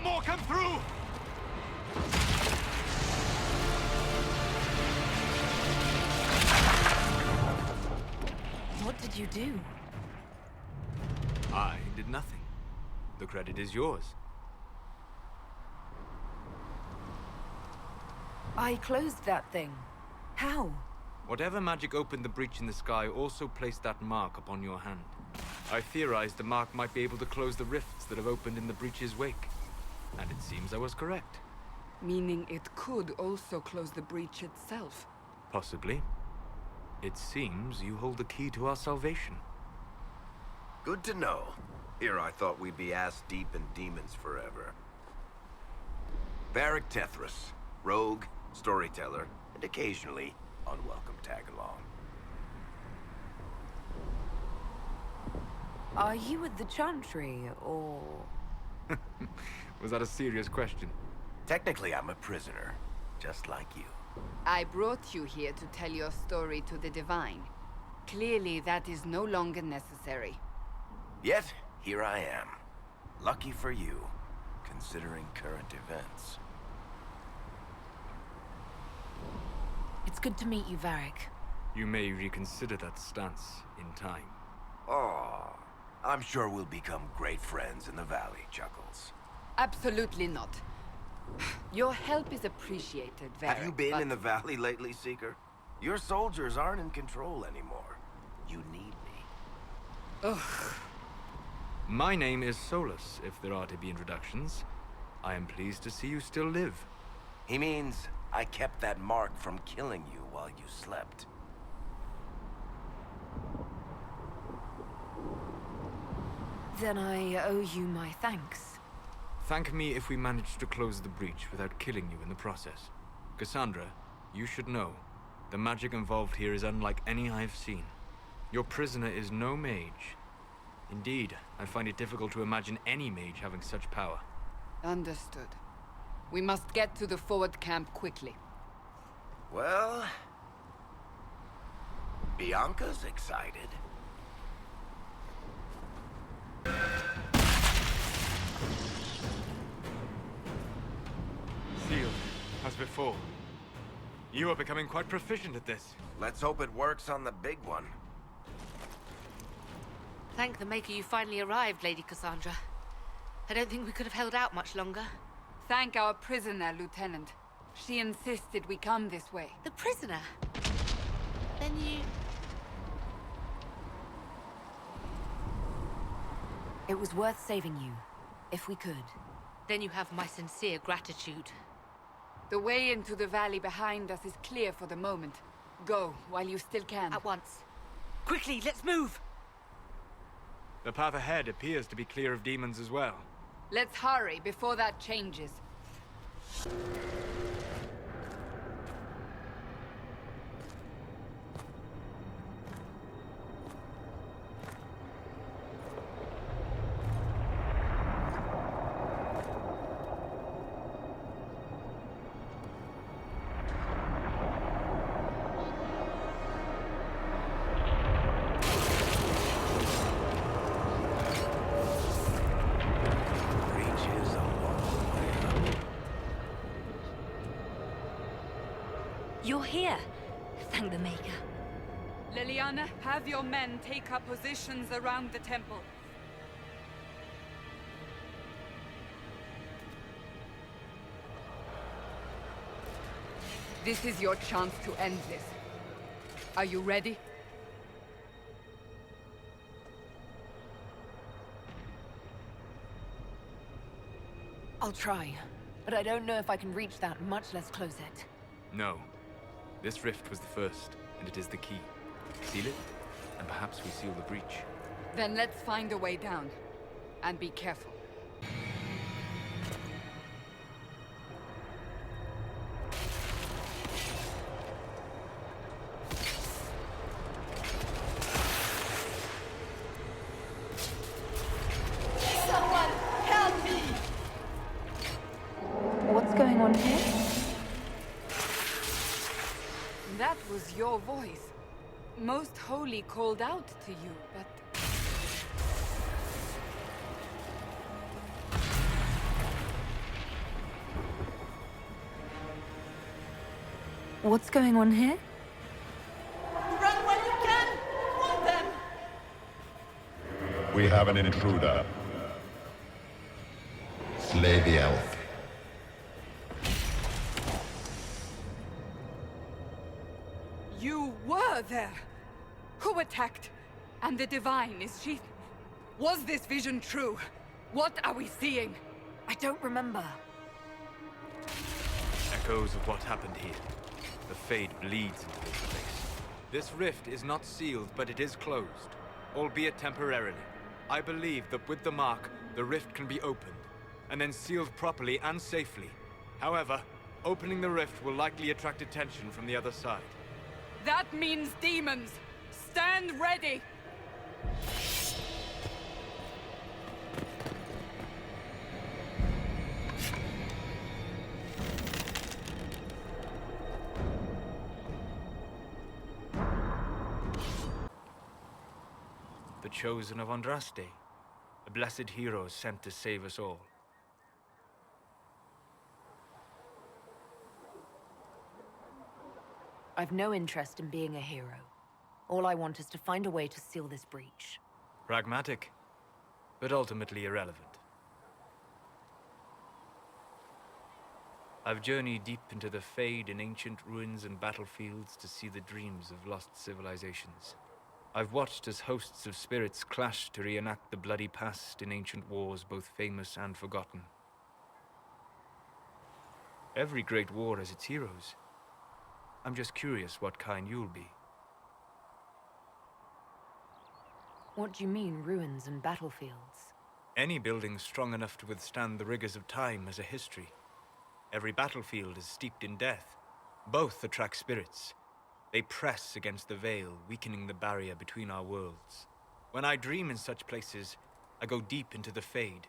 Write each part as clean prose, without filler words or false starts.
more come through! What did you do? I did nothing. The credit is yours. I closed that thing. How? Whatever magic opened the breach in the sky also placed that mark upon your hand. I theorized the mark might be able to close the rifts that have opened in the breach's wake. And it seems I was correct. Meaning it could also close the breach itself. Possibly. It seems you hold the key to our salvation. Good to know. Here I thought we'd be ass-deep in demons forever. Varric Tethras, rogue, storyteller, and occasionally unwelcome tag-along. Are you at the Chantry, or...? Was that a serious question? Technically, I'm a prisoner, just like you. I brought you here to tell your story to the Divine. Clearly, that is no longer necessary. Yet, here I am. Lucky for you, considering current events. It's good to meet you, Varric. You may reconsider that stance in time. Oh, I'm sure we'll become great friends in the valley, Chuckles. Absolutely not. Your help is appreciated, Varric. Have you been in the valley lately, Seeker? Your soldiers aren't in control anymore. You need me. Ugh. My name is Solas, if there are to be introductions. I am pleased to see you still live. He means I kept that mark from killing you while you slept. Then I owe you my thanks. Thank me if we manage to close the breach without killing you in the process. Cassandra, you should know, the magic involved here is unlike any I've seen. Your prisoner is no mage. Indeed, I find it difficult to imagine any mage having such power. Understood. We must get to the forward camp quickly. Well... Bianca's excited. Sealed, as before. You are becoming quite proficient at this. Let's hope it works on the big one. Thank the Maker you finally arrived, Lady Cassandra. I don't think we could have held out much longer. Thank our prisoner, Lieutenant. She insisted we come this way. The prisoner? Then you... It was worth saving you, if we could. Then you have my sincere gratitude. The way into the valley behind us is clear for the moment. Go, while you still can. At once. Quickly, let's move! The path ahead appears to be clear of demons as well. Let's hurry before that changes. You're here. Thank the Maker. Leliana, have your men take up positions around the temple. This is your chance to end this. Are you ready? I'll try, but I don't know if I can reach that, much less close it. No. This rift was the first, and it is the key. Seal it, and perhaps we seal the breach. Then let's find a way down. And be careful. Someone help me! What's going on here? That was your voice. Most Holy called out to you, but... What's going on here? Run while you can! Hold them! We have an intruder. Slay the elf. You were there! Who attacked? And the Divine, is she... Was this vision true? What are we seeing? I don't remember. Echoes of what happened here. The Fade bleeds into this place. This rift is not sealed, but it is closed, albeit temporarily. I believe that with the mark, the rift can be opened, and then sealed properly and safely. However, opening the rift will likely attract attention from the other side. That means demons! Stand ready! The chosen of Andraste, a blessed hero sent to save us all. I've no interest in being a hero. All I want is to find a way to seal this breach. Pragmatic, but ultimately irrelevant. I've journeyed deep into the Fade in ancient ruins and battlefields to see the dreams of lost civilizations. I've watched as hosts of spirits clash to reenact the bloody past in ancient wars, both famous and forgotten. Every great war has its heroes. I'm just curious what kind you'll be. What do you mean, ruins and battlefields? Any building strong enough to withstand the rigors of time has a history. Every battlefield is steeped in death. Both attract spirits. They press against the veil, weakening the barrier between our worlds. When I dream in such places, I go deep into the Fade.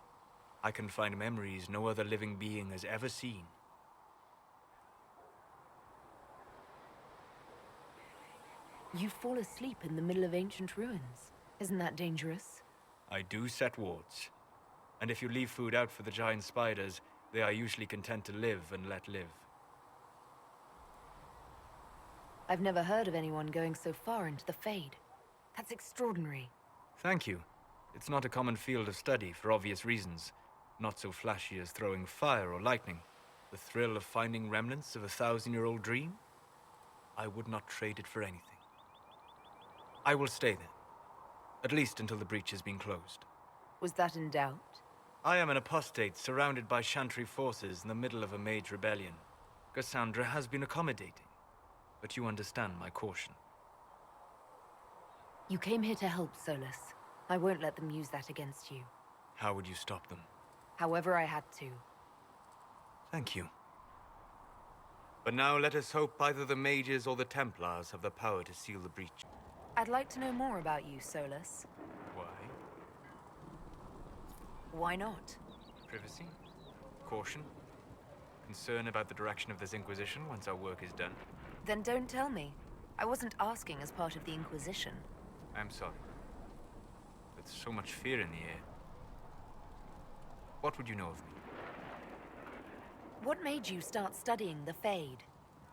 I can find memories no other living being has ever seen. You fall asleep in the middle of ancient ruins. Isn't that dangerous? I do set wards. And if you leave food out for the giant spiders, they are usually content to live and let live. I've never heard of anyone going so far into the Fade. That's extraordinary. Thank you. It's not a common field of study for obvious reasons. Not so flashy as throwing fire or lightning. The thrill of finding remnants of a 1,000-year-old dream? I would not trade it for anything. I will stay there. At least until the breach has been closed. Was that in doubt? I am an apostate surrounded by Chantry forces in the middle of a mage rebellion. Cassandra has been accommodating, but you understand my caution. You came here to help, Solas. I won't let them use that against you. How would you stop them? However I had to. Thank you. But now let us hope either the mages or the Templars have the power to seal the breach. I'd like to know more about you, Solas. Why? Why not? Privacy? Caution? Concern about the direction of this Inquisition once our work is done? Then don't tell me. I wasn't asking as part of the Inquisition. I'm sorry. With so much fear in the air. What would you know of me? What made you start studying the Fade?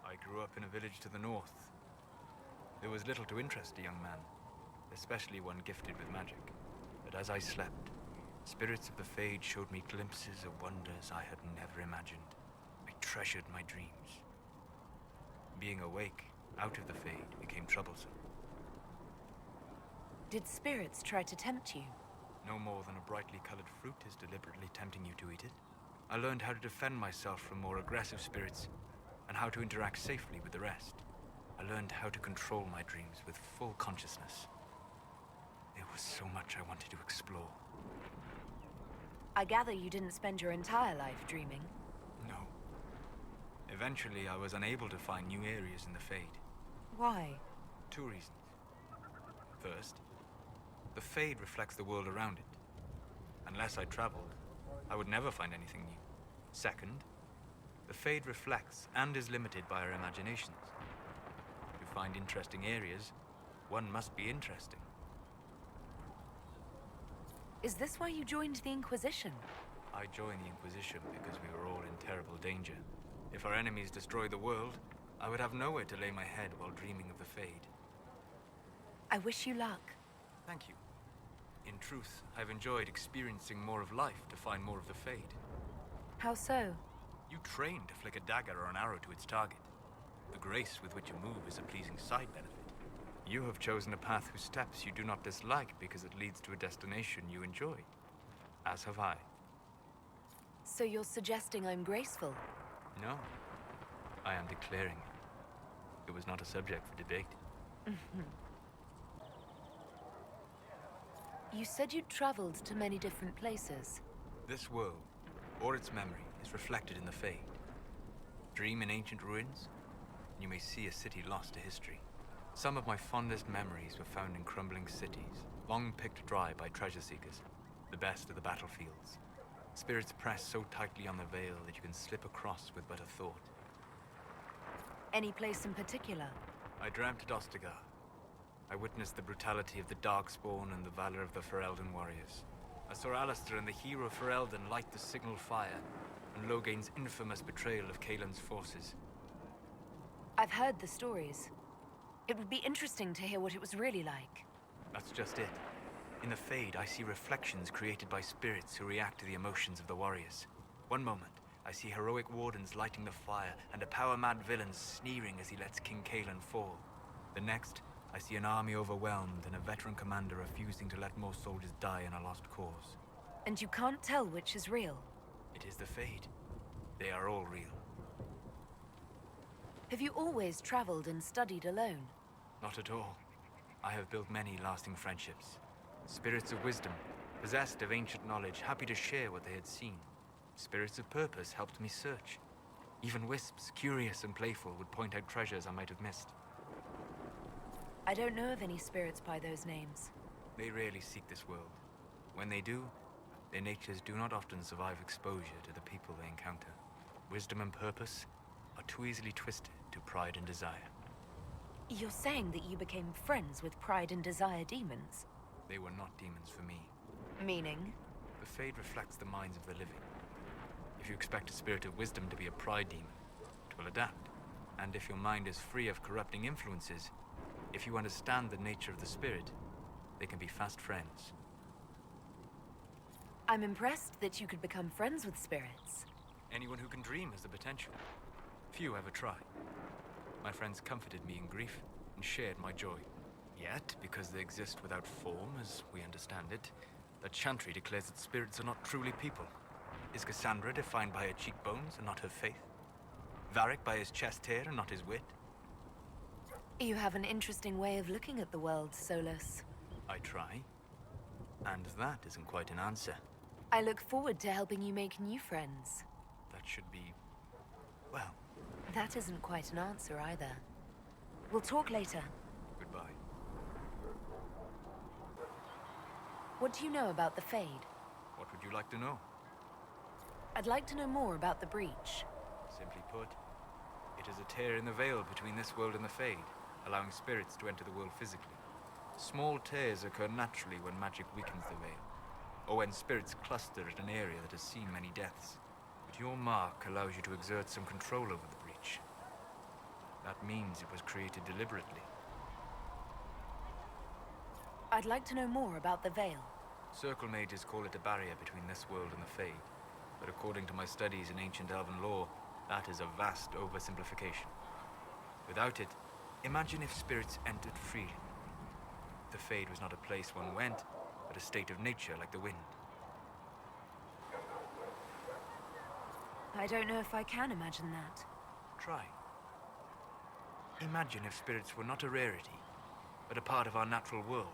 I grew up in a village to the north. There was little to interest a young man, especially one gifted with magic. But as I slept, spirits of the Fade showed me glimpses of wonders I had never imagined. I treasured my dreams. Being awake, out of the Fade, became troublesome. Did spirits try to tempt you? No more than a brightly colored fruit is deliberately tempting you to eat it. I learned how to defend myself from more aggressive spirits, and how to interact safely with the rest. I learned how to control my dreams with full consciousness. There was so much I wanted to explore. I gather you didn't spend your entire life dreaming. No. Eventually, I was unable to find new areas in the Fade. Why? 2 reasons. First, the Fade reflects the world around it. Unless I traveled, I would never find anything new. Second, the Fade reflects and is limited by our imaginations. To find interesting areas, one must be interesting. Is this why you joined the Inquisition? I joined the Inquisition because we were all in terrible danger. If our enemies destroy the world, I would have nowhere to lay my head while dreaming of the Fade. I wish you luck. Thank you. In truth, I've enjoyed experiencing more of life to find more of the Fade. How so? You train to flick a dagger or an arrow to its target. The grace with which you move is a pleasing side benefit. You have chosen a path whose steps you do not dislike because it leads to a destination you enjoy. As have I. So you're suggesting I'm graceful? No. I am declaring it was not a subject for debate. You said you'd traveled to many different places. This world, or its memory, is reflected in the Fade. Dream in ancient ruins, and you may see a city lost to history. Some of my fondest memories were found in crumbling cities, long picked dry by treasure seekers, the best of the battlefields. Spirits press so tightly on the veil that you can slip across with but a thought. Any place in particular? I dreamt at Ostagar. I witnessed the brutality of the Darkspawn and the valor of the Ferelden warriors. I saw Alistair and the hero Ferelden light the signal fire, and Logain's infamous betrayal of Kaelin's forces. I've heard the stories. It would be interesting to hear what it was really like. That's just it. In the Fade, I see reflections created by spirits who react to the emotions of the warriors. One moment, I see heroic wardens lighting the fire, and a power-mad villain sneering as he lets King Kaelin fall. The next, I see an army overwhelmed and a veteran commander refusing to let more soldiers die in a lost cause. And you can't tell which is real? It is the Fade. They are all real. Have you always traveled and studied alone? Not at all. I have built many lasting friendships. Spirits of wisdom, possessed of ancient knowledge, happy to share what they had seen. Spirits of purpose helped me search. Even wisps, curious and playful, would point out treasures I might have missed. I don't know of any spirits by those names. They rarely seek this world. When they do, their natures do not often survive exposure to the people they encounter. Wisdom and purpose are too easily twisted to pride and desire. You're saying that you became friends with Pride and Desire demons? They were not demons for me. Meaning? The Fade reflects the minds of the living. If you expect a spirit of wisdom to be a pride demon, it will adapt. And if your mind is free of corrupting influences, if you understand the nature of the spirit, they can be fast friends. I'm impressed that you could become friends with spirits. Anyone who can dream has the potential. Few ever try. My friends comforted me in grief and shared my joy. Yet, because they exist without form, as we understand it, the Chantry declares that spirits are not truly people. Is Cassandra defined by her cheekbones and not her faith? Varric by his chest hair and not his wit? You have an interesting way of looking at the world, Solas. I try. And that isn't quite an answer. I look forward to helping you make new friends. That should be... well, That isn't quite an answer either. We'll talk later. goodbye. What do you know about the Fade? What would you like to know? I'd like to know more about the breach. Simply put, it is a tear in the veil between this world and the Fade, allowing spirits to enter the world physically. Small tears occur naturally when magic weakens the veil, or when spirits cluster at an area that has seen many deaths. But your mark allows you to exert some control over the breach. That means it was created deliberately. I'd like to know more about the Veil. Circle mages call it a barrier between this world and the Fade, but according to my studies in ancient elven lore, that is a vast oversimplification. Without it, imagine if spirits entered freely. The Fade was not a place one went, but a state of nature like the wind. I don't know if I can imagine that. Try. Imagine if spirits were not a rarity, but a part of our natural world.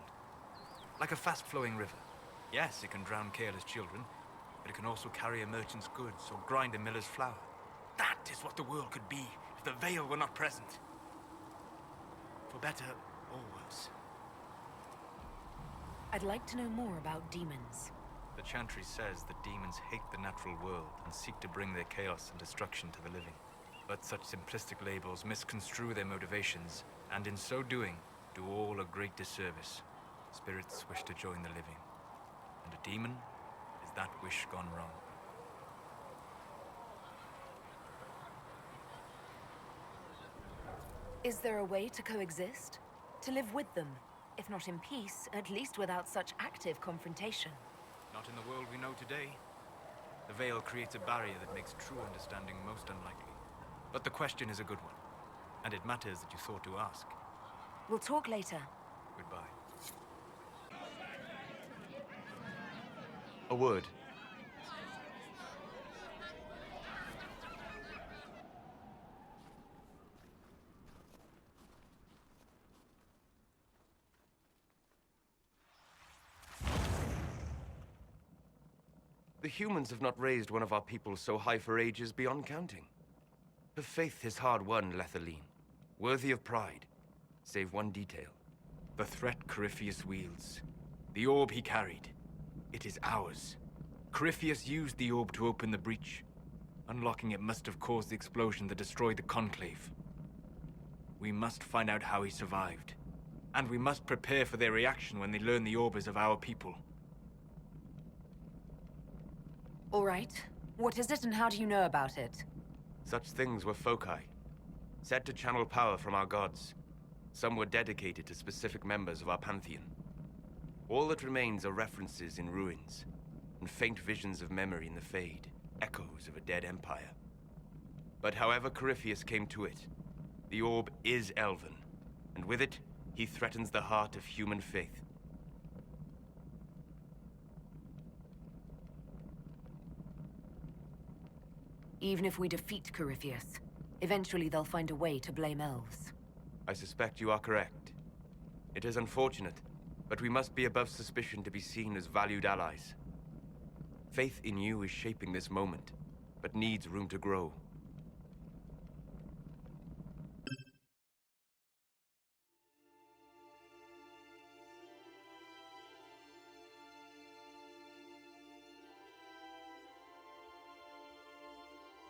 Like a fast-flowing river. Yes, it can drown careless children, but it can also carry a merchant's goods or grind a miller's flour. That is what the world could be if the Veil were not present. For better or worse. I'd like to know more about demons. The Chantry says that demons hate the natural world and seek to bring their chaos and destruction to the living. But such simplistic labels misconstrue their motivations, and in so doing, do all a great disservice. Spirits wish to join the living, and a demon is that wish gone wrong. Is there a way to coexist? To live with them? If not in peace, at least without such active confrontation. Not in the world we know today. The Veil creates a barrier that makes true understanding most unlikely. But the question is a good one, and it matters that you thought to ask. We'll talk later. Goodbye. A word. The humans have not raised one of our people so high for ages beyond counting. Her faith is hard-won, Lavellan. Worthy of pride, save one detail. The threat Corypheus wields. The orb he carried. It is ours. Corypheus used the orb to open the breach. Unlocking it must have caused the explosion that destroyed the Conclave. We must find out how he survived. And we must prepare for their reaction when they learn the orb is of our people. All right. What is it and how do you know about it? Such things were foci, said to channel power from our gods. Some were dedicated to specific members of our pantheon. All that remains are references in ruins, and faint visions of memory in the Fade, echoes of a dead empire. But however Corypheus came to it, the orb is elven, and with it, he threatens the heart of human faith. Even if we defeat Corypheus, eventually they'll find a way to blame elves. I suspect you are correct. It is unfortunate, but we must be above suspicion to be seen as valued allies. Faith in you is shaping this moment, but needs room to grow.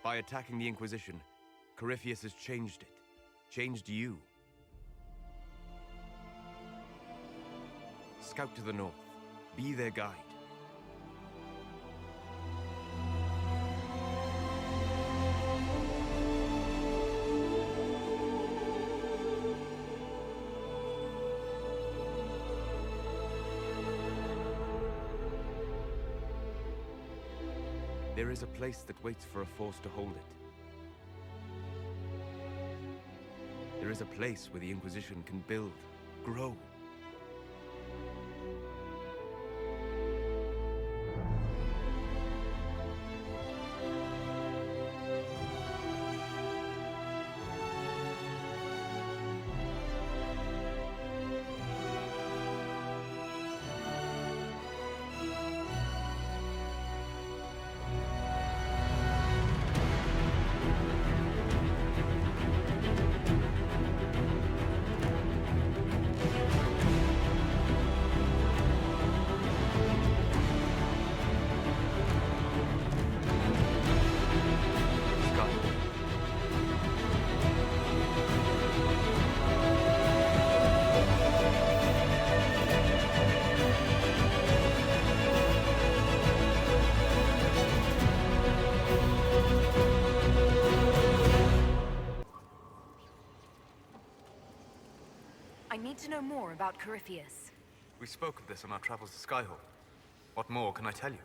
By attacking the Inquisition, Corypheus has changed it. Changed you. Scout to the north. Be their guide. There is a place that waits for a force to hold it. There is a place where the Inquisition can build, grow. I need to know more about Corypheus. We spoke of this on our travels to Skyhawk. What more can I tell you?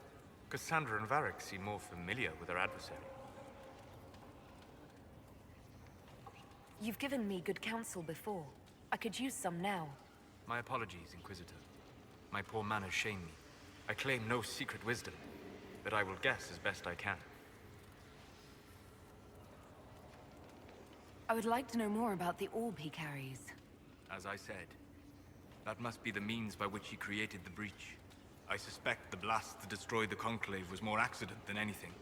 Cassandra and Varric seem more familiar with their adversary. You've given me good counsel before. I could use some now. My apologies, Inquisitor. My poor manners shame me. I claim no secret wisdom, but I will guess as best I can. I would like to know more about the orb he carries. As I said, that must be the means by which he created the breach. I suspect the blast that destroyed the Conclave was more accident than anything.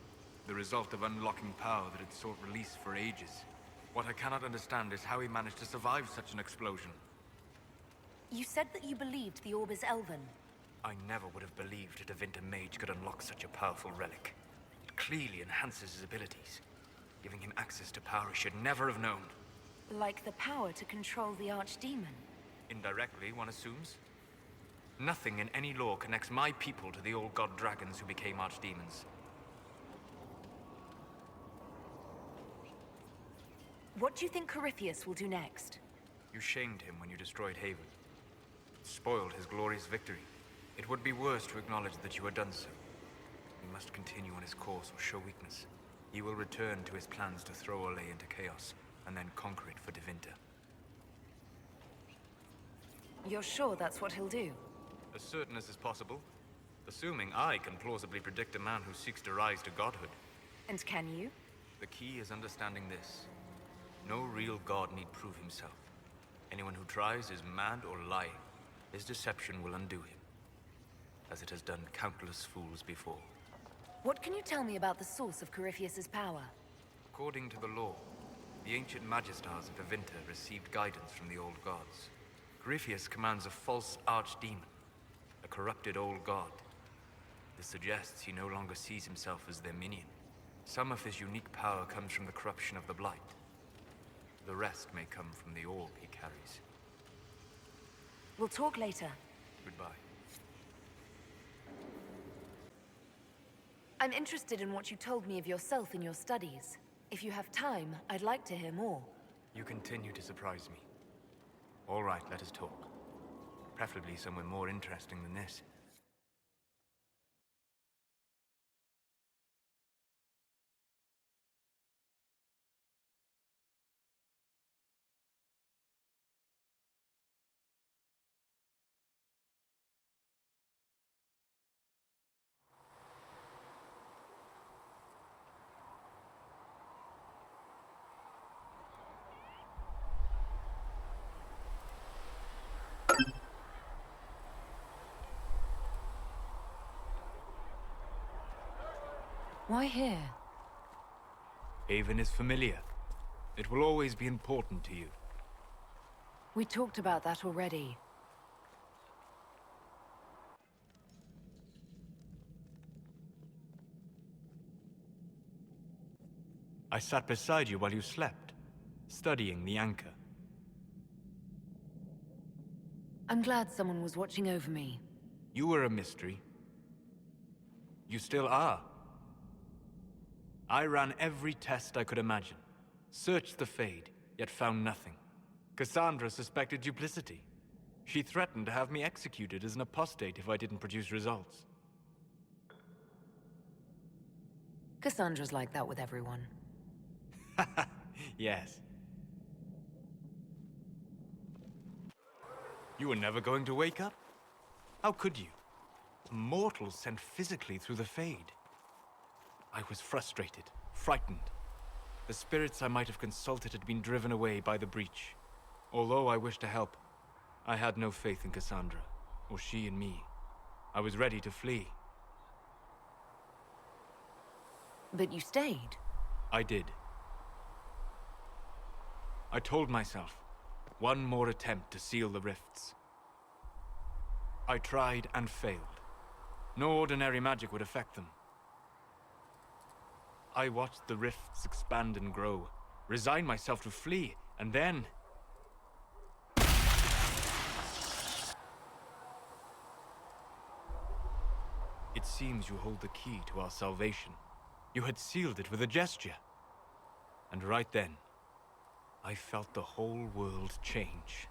The result of unlocking power that had sought release for ages. What I cannot understand is how he managed to survive such an explosion. You said that you believed the orb is elven. I never would have believed a Devinter mage could unlock such a powerful relic. It clearly enhances his abilities, giving him access to power he should never have known. Like the power to control the Archdemon. Indirectly, one assumes. Nothing in any law connects my people to the old god dragons who became archdemons. What do you think Corypheus will do next? You shamed him when you destroyed Haven. Spoiled his glorious victory. It would be worse to acknowledge that you had done so. He must continue on his course or show weakness. He will return to his plans to throw Ole into chaos, and then conquer it for Devinter. You're sure that's what he'll do? As certain as is possible. Assuming I can plausibly predict a man who seeks to rise to godhood. And can you? The key is understanding this. No real god need prove himself. Anyone who tries is mad or lying. His deception will undo him, as it has done countless fools before. What can you tell me about the source of Corypheus's power? According to the law, the ancient Magistars of Devinter received guidance from the old gods. Corypheus commands a false archdemon, a corrupted old god. This suggests he no longer sees himself as their minion. Some of his unique power comes from the corruption of the Blight. The rest may come from the orb he carries. We'll talk later. Goodbye. I'm interested in what you told me of yourself in your studies. If you have time, I'd like to hear more. You continue to surprise me. All right, let us talk. Preferably somewhere more interesting than this. Why here? Haven is familiar. It will always be important to you. We talked about that already. I sat beside you while you slept, studying the anchor. I'm glad someone was watching over me. You were a mystery. You still are. I ran every test I could imagine. Searched the Fade, yet found nothing. Cassandra suspected duplicity. She threatened to have me executed as an apostate if I didn't produce results. Cassandra's like that with everyone. Yes. You were never going to wake up? How could you? A mortal sent physically through the Fade. I was frustrated, frightened. The spirits I might have consulted had been driven away by the breach. Although I wished to help, I had no faith in Cassandra, or she in me. I was ready to flee. But you stayed. I did. I told myself, one more attempt to seal the rifts. I tried and failed. No ordinary magic would affect them. I watched the rifts expand and grow, resigned myself to flee, and then... It seems you hold the key to our salvation. You had sealed it with a gesture. And right then, I felt the whole world change.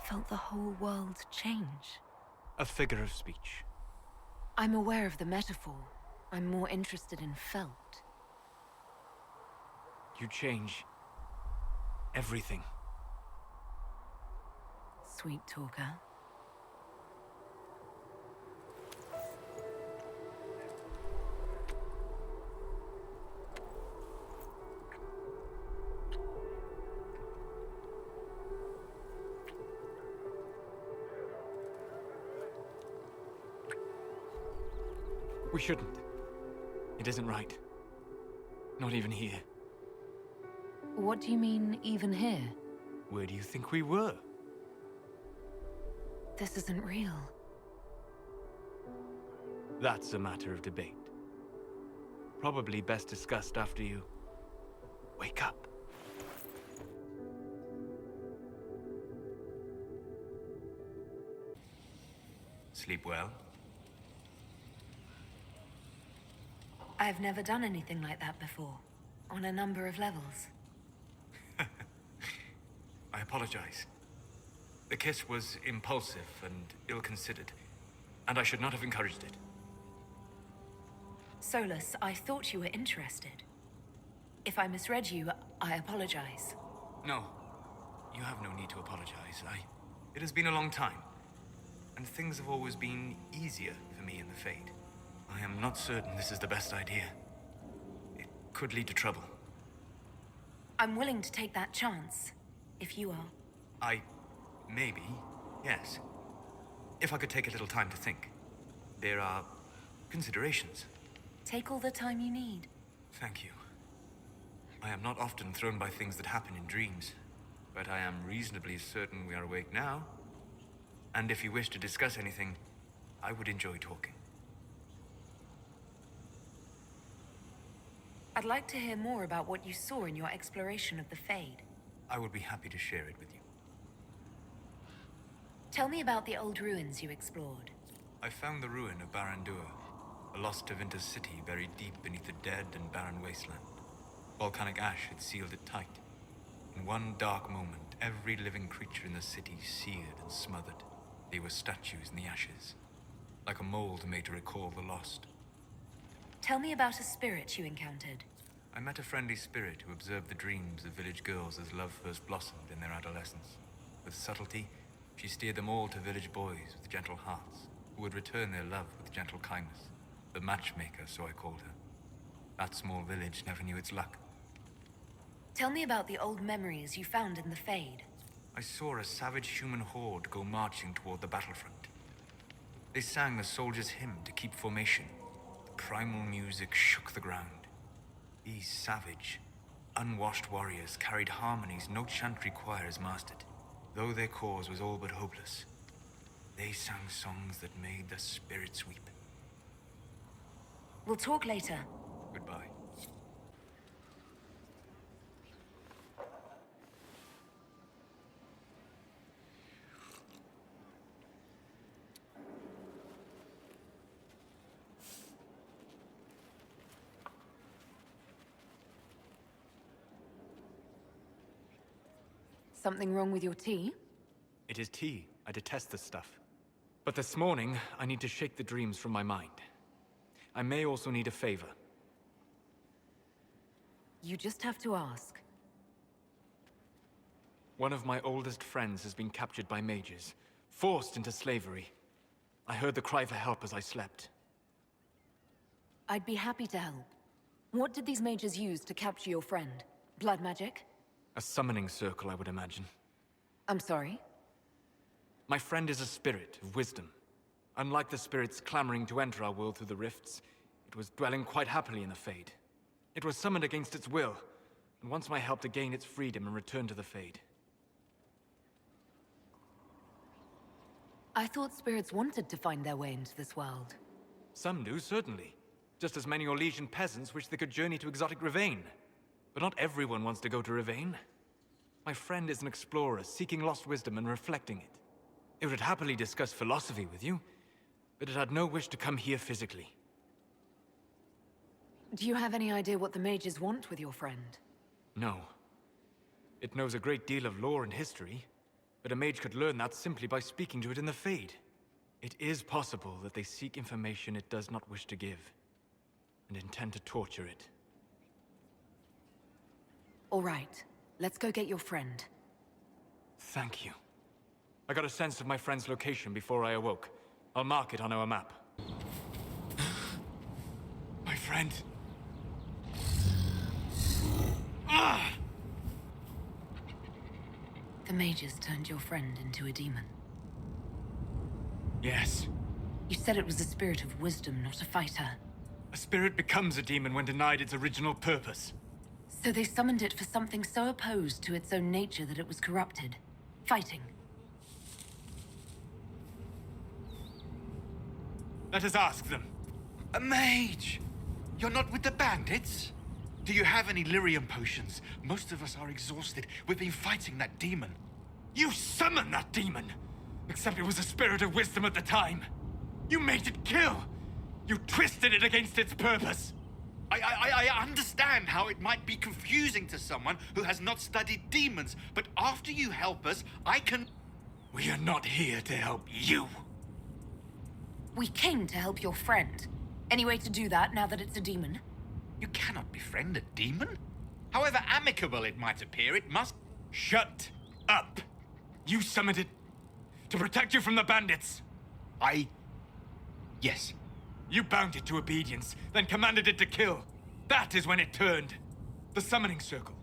Felt the whole world change? A figure of speech. I'm aware of the metaphor. I'm more interested in felt. You change... everything. Sweet talker. We shouldn't. It isn't right. Not even here. What do you mean, even here? Where do you think we were? This isn't real. That's a matter of debate. Probably best discussed after you wake up. Sleep well. I've never done anything like that before, on a number of levels. I apologize. The kiss was impulsive and ill-considered, and I should not have encouraged it. Solas, I thought you were interested. If I misread you, I apologize. No, you have no need to apologize. It has been a long time, and things have always been easier for me in the Fade. I am not certain this is the best idea. It could lead to trouble. I'm willing to take that chance, if you are. Maybe, yes. If I could take a little time to think. There are considerations. Take all the time you need. Thank you. I am not often thrown by things that happen in dreams, but I am reasonably certain we are awake now. And if you wish to discuss anything, I would enjoy talking. I'd like to hear more about what you saw in your exploration of the Fade. I would be happy to share it with you. Tell me about the old ruins you explored. I found the ruin of Barandur, a lost Tevinter city buried deep beneath a dead and barren wasteland. Volcanic ash had sealed it tight. In one dark moment, every living creature in the city seared and smothered. They were statues in the ashes, like a mold made to recall the lost. Tell me about a spirit you encountered. I met a friendly spirit who observed the dreams of village girls as love first blossomed in their adolescence. With subtlety, she steered them all to village boys with gentle hearts, who would return their love with gentle kindness. The matchmaker, so I called her. That small village never knew its luck. Tell me about the old memories you found in the Fade. I saw a savage human horde go marching toward the battlefront. They sang the soldiers' hymn to keep formation. The primal music shook the ground. These savage, unwashed warriors carried harmonies no chantry choirs mastered, though their cause was all but hopeless. They sang songs that made the spirits weep. We'll talk later. Goodbye. Something wrong with your tea? It is tea. I detest this stuff. But this morning, I need to shake the dreams from my mind. I may also need a favor. You just have to ask. One of my oldest friends has been captured by mages, forced into slavery. I heard the cry for help as I slept. I'd be happy to help. What did these mages use to capture your friend? Blood magic? A summoning circle, I would imagine. I'm sorry? My friend is a spirit of wisdom. Unlike the spirits clamoring to enter our world through the rifts, it was dwelling quite happily in the Fade. It was summoned against its will, and wants my help to gain its freedom and return to the Fade. I thought spirits wanted to find their way into this world. Some do, certainly. Just as many Orlesian peasants wish they could journey to exotic Rivain. But not everyone wants to go to Rivain. My friend is an explorer, seeking lost wisdom and reflecting it. It would happily discuss philosophy with you, but it had no wish to come here physically. Do you have any idea what the mages want with your friend? No. It knows a great deal of lore and history, but a mage could learn that simply by speaking to it in the Fade. It is possible that they seek information it does not wish to give, and intend to torture it. All right, let's go get your friend. Thank you. I got a sense of my friend's location before I awoke. I'll mark it on our map. My friend. Ah! The mages turned your friend into a demon. Yes. You said it was a spirit of wisdom, not a fighter. A spirit becomes a demon when denied its original purpose. So they summoned it for something so opposed to its own nature that it was corrupted. Fighting. Let us ask them. A mage! You're not with the bandits? Do you have any lyrium potions? Most of us are exhausted. We've been fighting that demon. You summoned that demon! Except it was a spirit of wisdom at the time. You made it kill! You twisted it against its purpose! I understand how it might be confusing to someone who has not studied demons, but after you help us, I can... We are not here to help you. We came to help your friend. Any way to do that now that it's a demon? You cannot befriend a demon? However amicable it might appear, it must... Shut up! You summoned it to protect you from the bandits. Yes. You bound it to obedience, then commanded it to kill. That is when it turned. The summoning circle.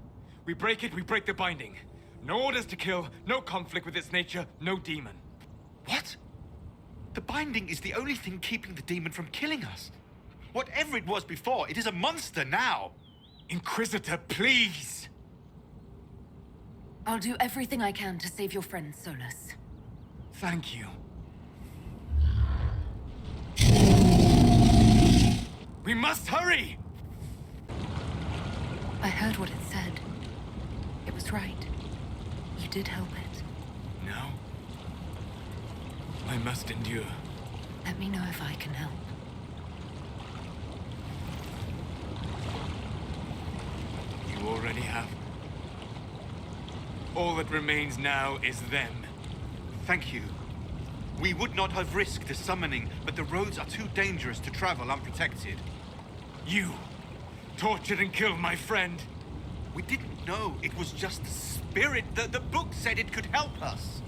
We break it, we break the binding. No orders to kill, no conflict with its nature, no demon. What? The binding is the only thing keeping the demon from killing us. Whatever it was before, it is a monster now. Inquisitor, please! I'll do everything I can to save your friend, Solas. Thank you. We must hurry! I heard what it said. It was right. You did help it. No. I must endure. Let me know if I can help. You already have. All that remains now is them. Thank you. We would not have risked the summoning, but the roads are too dangerous to travel unprotected. You tortured and killed my friend. We didn't know it was just a spirit. The book said it could help us.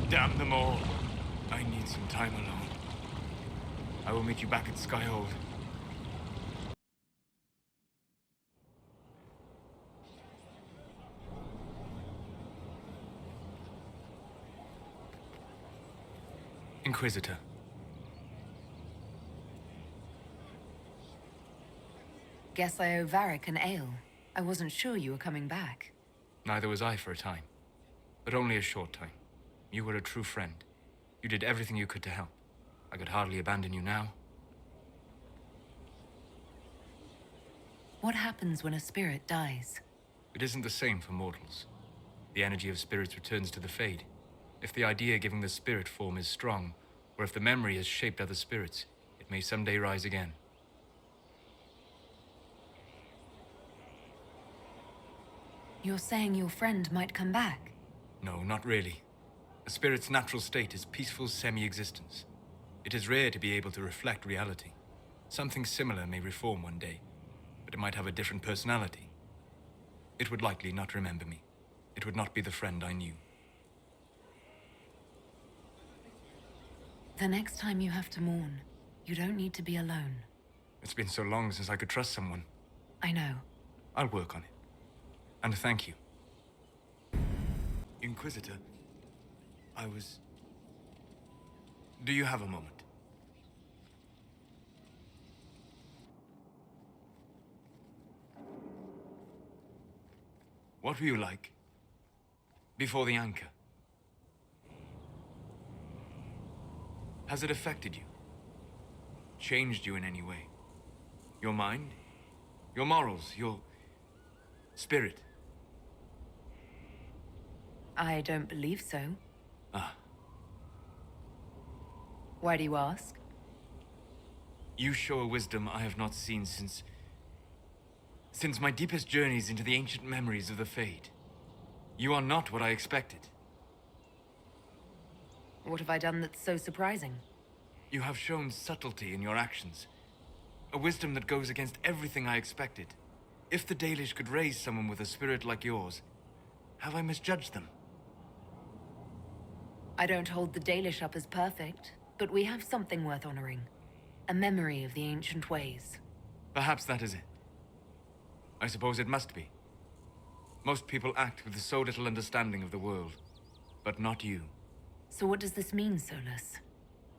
Damn them all. I need some time alone. I will meet you back at Skyhold. Inquisitor. Guess I owe Varric an ale. I wasn't sure you were coming back. Neither was I for a time. But only a short time. You were a true friend. You did everything you could to help. I could hardly abandon you now. What happens when a spirit dies? It isn't the same for mortals. The energy of spirits returns to the Fade. If the idea giving the spirit form is strong, or if the memory has shaped other spirits, it may someday rise again. You're saying your friend might come back? No, not really. A spirit's natural state is peaceful semi-existence. It is rare to be able to reflect reality. Something similar may reform one day, but it might have a different personality. It would likely not remember me. It would not be the friend I knew. The next time you have to mourn, you don't need to be alone. It's been so long since I could trust someone. I know. I'll work on it. And thank you. Inquisitor, Do you have a moment? What were you like before the anchor? Has it affected you? Changed you in any way? Your mind? Your morals? Your spirit? I don't believe so. Ah. Why do you ask? You show a wisdom I have not seen since my deepest journeys into the ancient memories of the Fade. You are not what I expected. What have I done that's so surprising? You have shown subtlety in your actions. A wisdom that goes against everything I expected. If the Dalish could raise someone with a spirit like yours, have I misjudged them? I don't hold the Dalish up as perfect, but we have something worth honoring. A memory of the ancient ways. Perhaps that is it. I suppose it must be. Most people act with so little understanding of the world, but not you. So what does this mean, Solas?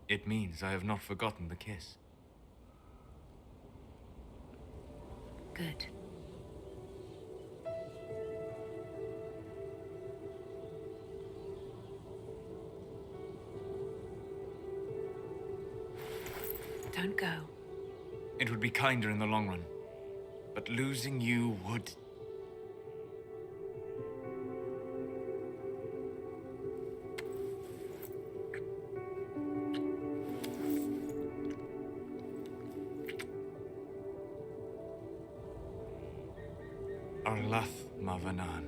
It means I have not forgotten the kiss. Good. Don't go. It would be kinder in the long run, but losing you would... Arlath Mavanan.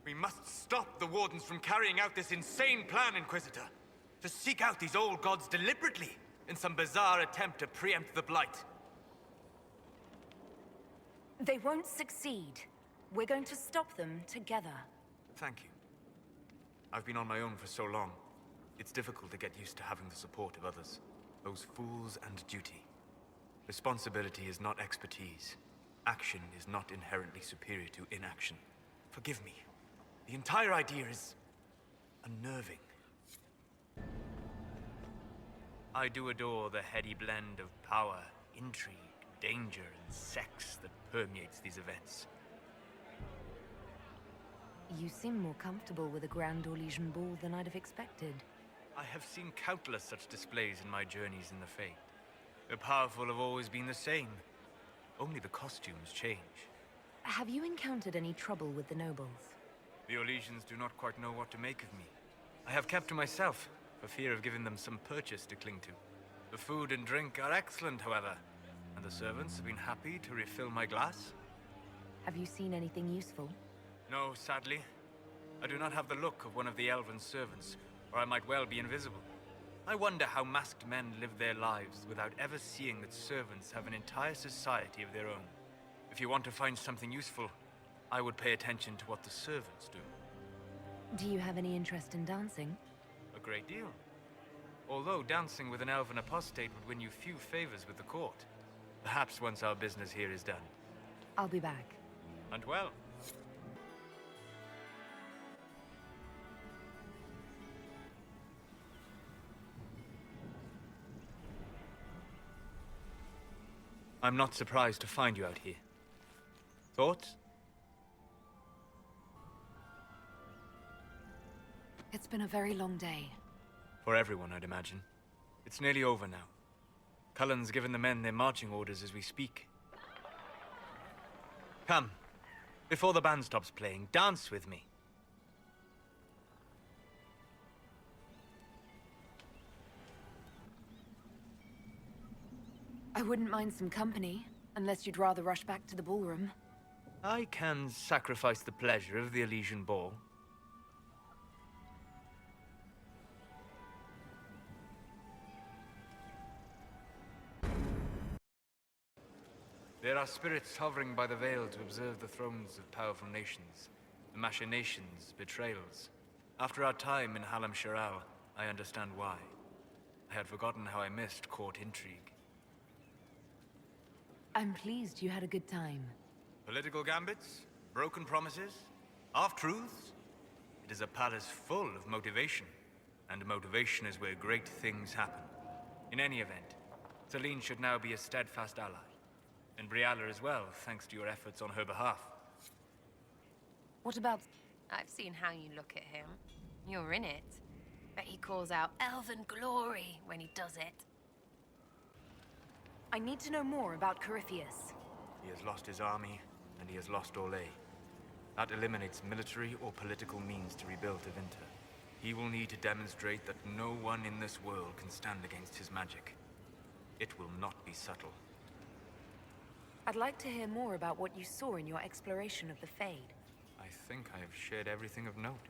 We must stop the Wardens from carrying out this insane plan, Inquisitor. To seek out these old gods deliberately in some bizarre attempt to preempt the Blight. They won't succeed. We're going to stop them together. Thank you. I've been on my own for so long. It's difficult to get used to having the support of others. Those fools and duty. Responsibility is not expertise. Action is not inherently superior to inaction. Forgive me. The entire idea is unnerving. I do adore the heady blend of power, intrigue, danger, and sex that permeates these events. You seem more comfortable with a Grand Orlesian ball than I'd have expected. I have seen countless such displays in my journeys in the Fae. The powerful have always been the same. Only the costumes change. Have you encountered any trouble with the nobles? The Orlesians do not quite know what to make of me. I have kept to myself, for fear of giving them some purchase to cling to. The food and drink are excellent, however, and the servants have been happy to refill my glass. Have you seen anything useful? No, sadly. I do not have the look of one of the elven servants, or I might well be invisible. I wonder how masked men live their lives without ever seeing that servants have an entire society of their own. If you want to find something useful, I would pay attention to what the servants do. Do you have any interest in dancing? A great deal. Although dancing with an elven apostate would win you few favors with the court. Perhaps once our business here is done. I'll be back. And well. I'm not surprised to find you out here. Thoughts? It's been a very long day. For everyone, I'd imagine. It's nearly over now. Cullen's given the men their marching orders as we speak. Come. Before the band stops playing, dance with me. I wouldn't mind some company, unless you'd rather rush back to the ballroom. I can sacrifice the pleasure of the Elysian Ball. There are spirits hovering by the Veil to observe the thrones of powerful nations, the machinations, betrayals. After our time in Halam Sharal, I understand why. I had forgotten how I missed court intrigue. I'm pleased you had a good time. Political gambits, broken promises, half-truths. It is a palace full of motivation, and motivation is where great things happen. In any event, Celine should now be a steadfast ally. And Brialla as well, thanks to your efforts on her behalf. What about... I've seen how you look at him. You're in it. Bet he calls out elven glory when he does it. I need to know more about Corypheus. He has lost his army, and he has lost Orlais. That eliminates military or political means to rebuild Tevinter. He will need to demonstrate that no one in this world can stand against his magic. It will not be subtle. I'd like to hear more about what you saw in your exploration of the Fade. I think I have shared everything of note.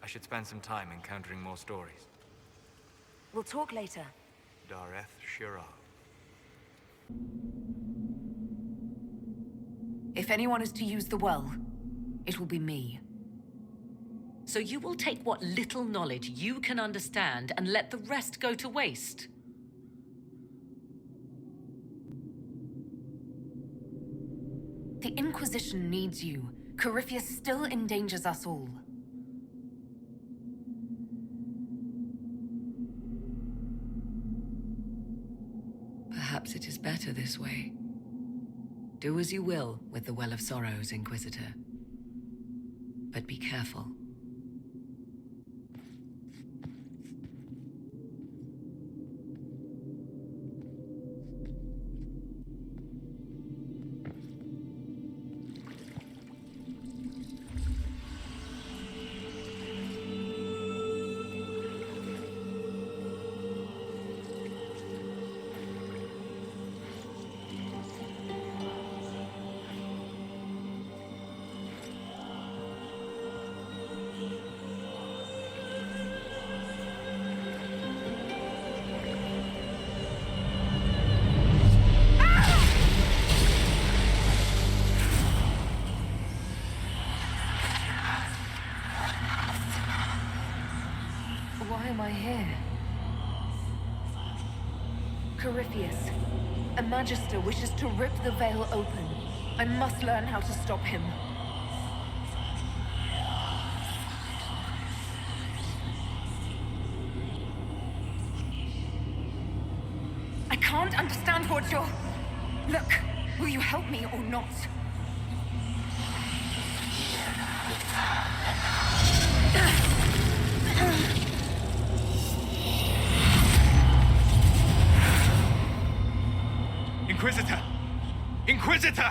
I should spend some time encountering more stories. We'll talk later. Dareth Shiral. If anyone is to use the well, it will be me. So you will take what little knowledge you can understand and let the rest go to waste? The Inquisition needs you. Corypheus still endangers us all. Perhaps it is better this way. Do as you will with the Well of Sorrows, Inquisitor. But be careful. Why am I here? Corypheus. A Magister wishes to rip the veil open. I must learn how to stop him. I can't understand what you're... Look, will you help me or not? Inquisitor! Inquisitor!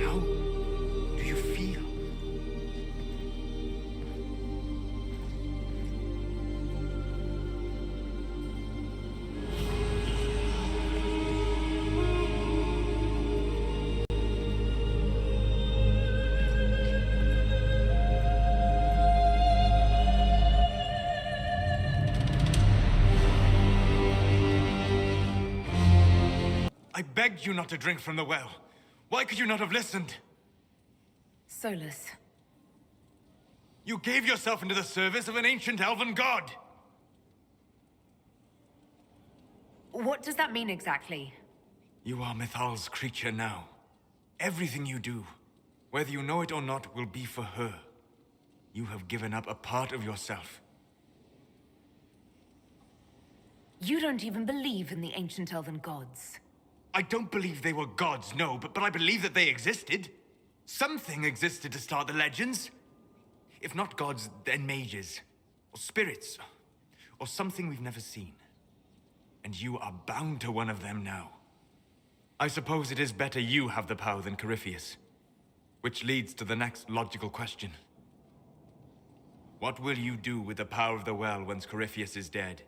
How do you feel? I begged you not to drink from the well. Why could you not have listened? Solas. You gave yourself into the service of an ancient elven god! What does that mean exactly? You are Mythal's creature now. Everything you do, whether you know it or not, will be for her. You have given up a part of yourself. You don't even believe in the ancient elven gods. I don't believe they were gods, no, but I believe that they existed. Something existed to start the legends. If not gods, then mages, or spirits, or something we've never seen. And you are bound to one of them now. I suppose it is better you have the power than Corypheus. Which leads to the next logical question. What will you do with the power of the well once Corypheus is dead?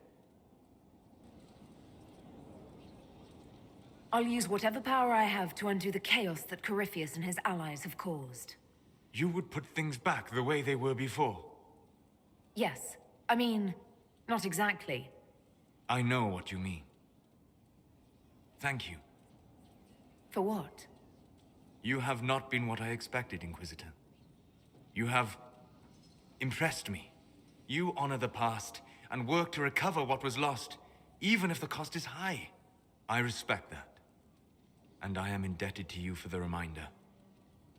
I'll use whatever power I have to undo the chaos that Corypheus and his allies have caused. You would put things back the way they were before? Yes. I mean, not exactly. I know what you mean. Thank you. For what? You have not been what I expected, Inquisitor. You have impressed me. You honor the past and work to recover what was lost, even if the cost is high. I respect that. And I am indebted to you for the reminder.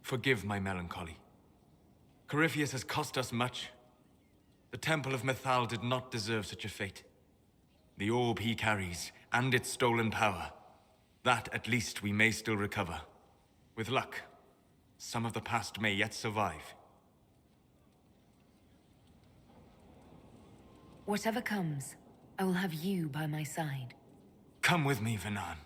Forgive my melancholy. Corypheus has cost us much. The Temple of Mythal did not deserve such a fate. The orb he carries, and its stolen power, that at least we may still recover. With luck, some of the past may yet survive. Whatever comes, I will have you by my side. Come with me, Venan.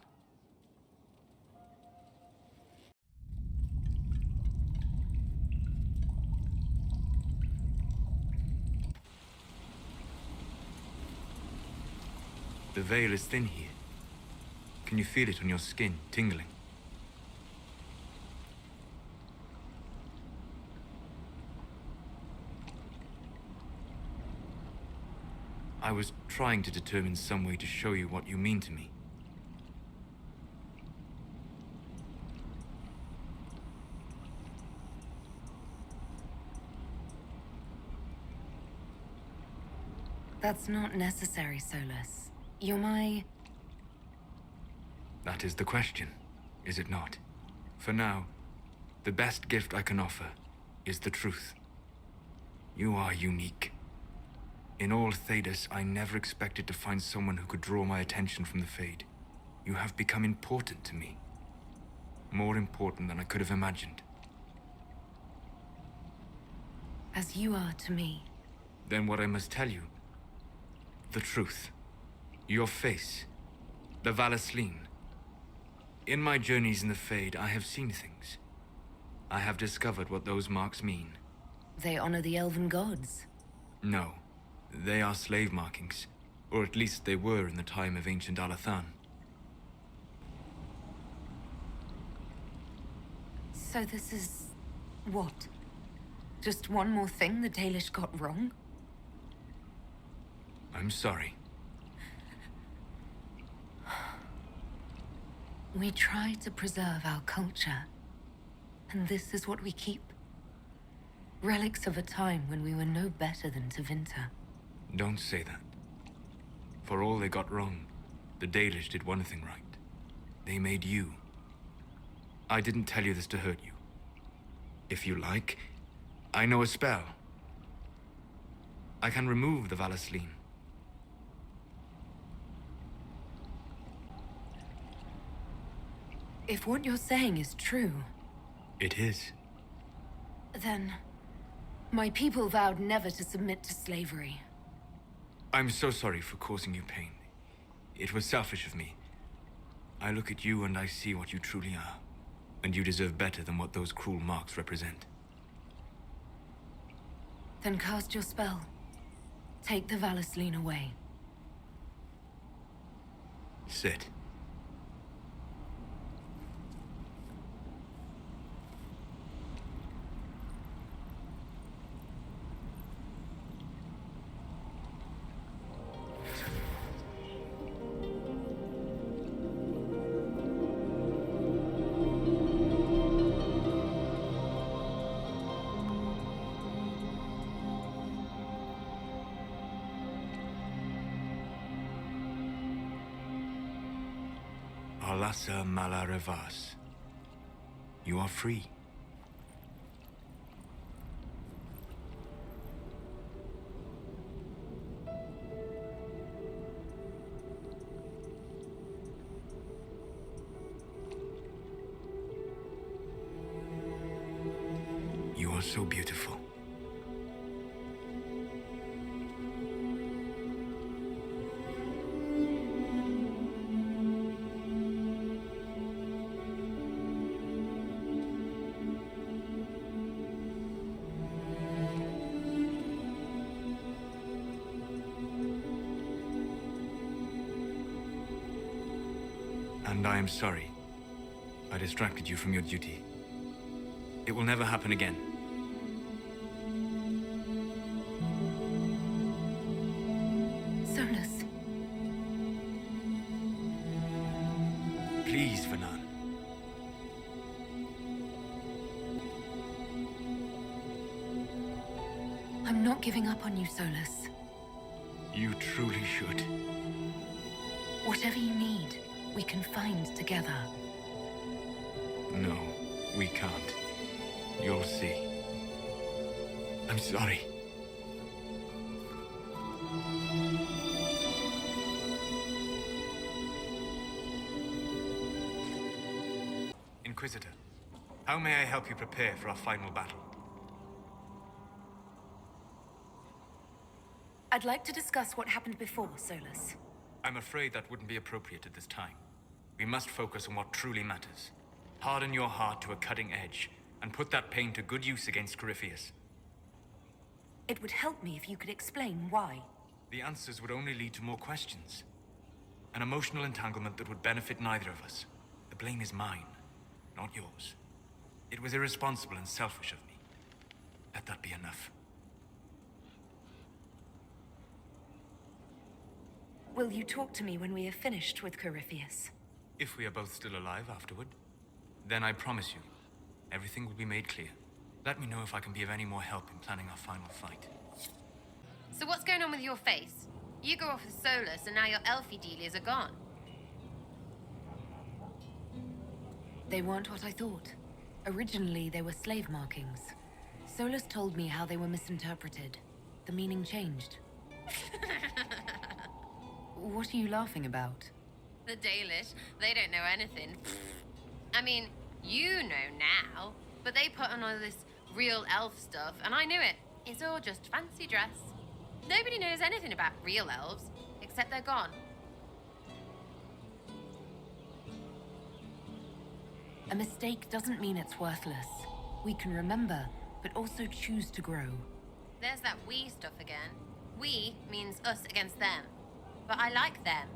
The veil is thin here. Can you feel it on your skin, tingling? I was trying to determine some way to show you what you mean to me. That's not necessary, Solas. You're my... That is the question, is it not? For now, the best gift I can offer is the truth. You are unique. In all Thedas, I never expected to find someone who could draw my attention from the Fade. You have become important to me. More important than I could have imagined. As you are to me. Then what I must tell you, the truth. Your face, the Valasleen. In my journeys in the Fade, I have seen things. I have discovered what those marks mean. They honor the elven gods. No, they are slave markings. Or at least they were in the time of ancient Alathan. So this is... what? Just one more thing the Dalish got wrong? I'm sorry. We try to preserve our culture, and this is what we keep. Relics of a time when we were no better than Tevinter. Don't say that. For all they got wrong, the Dalish did one thing right. They made you. I didn't tell you this to hurt you. If you like, I know a spell. I can remove the Valasleen. If what you're saying is true... It is. Then... my people vowed never to submit to slavery. I'm so sorry for causing you pain. It was selfish of me. I look at you and I see what you truly are. And you deserve better than what those cruel marks represent. Then cast your spell. Take the Valasleen away. Sit. Alasa Malarevas. You are free. You are so beautiful. And I am sorry. I distracted you from your duty. It will never happen again. Solas. Please, Vanan. I'm not giving up on you, Solas. You truly should. Whatever you need, we can find together. No, we can't. You'll see. I'm sorry. Inquisitor, how may I help you prepare for our final battle? I'd like to discuss what happened before, Solas. I'm afraid that wouldn't be appropriate at this time. We must focus on what truly matters. Harden your heart to a cutting edge, and put that pain to good use against Corypheus. It would help me if you could explain why. The answers would only lead to more questions. An emotional entanglement that would benefit neither of us. The blame is mine, not yours. It was irresponsible and selfish of me. Let that be enough. Will you talk to me when we have finished with Corypheus? If we are both still alive afterward, then I promise you, everything will be made clear. Let me know if I can be of any more help in planning our final fight. So what's going on with your face? You go off with Solas and now your elfie dealies are gone. They weren't what I thought. Originally, they were slave markings. Solas told me how they were misinterpreted. The meaning changed. What are you laughing about? The Dalish, they don't know anything. I mean, you know now, but they put on all this real elf stuff, and I knew it. It's all just fancy dress. Nobody knows anything about real elves, except they're gone. A mistake doesn't mean it's worthless. We can remember, but also choose to grow. There's that we stuff again. We means us against them. But I like them.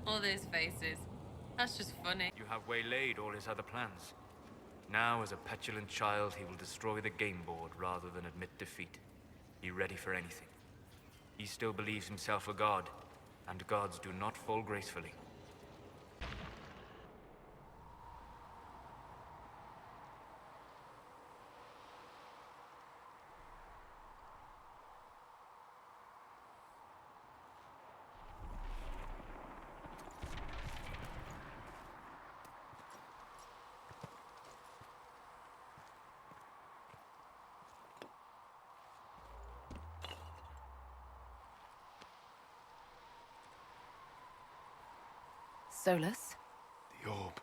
All those faces. That's just funny. You have waylaid all his other plans. Now, as a petulant child, he will destroy the game board rather than admit defeat. Be ready for anything. He still believes himself a god, and gods do not fall gracefully. Solas? The orb.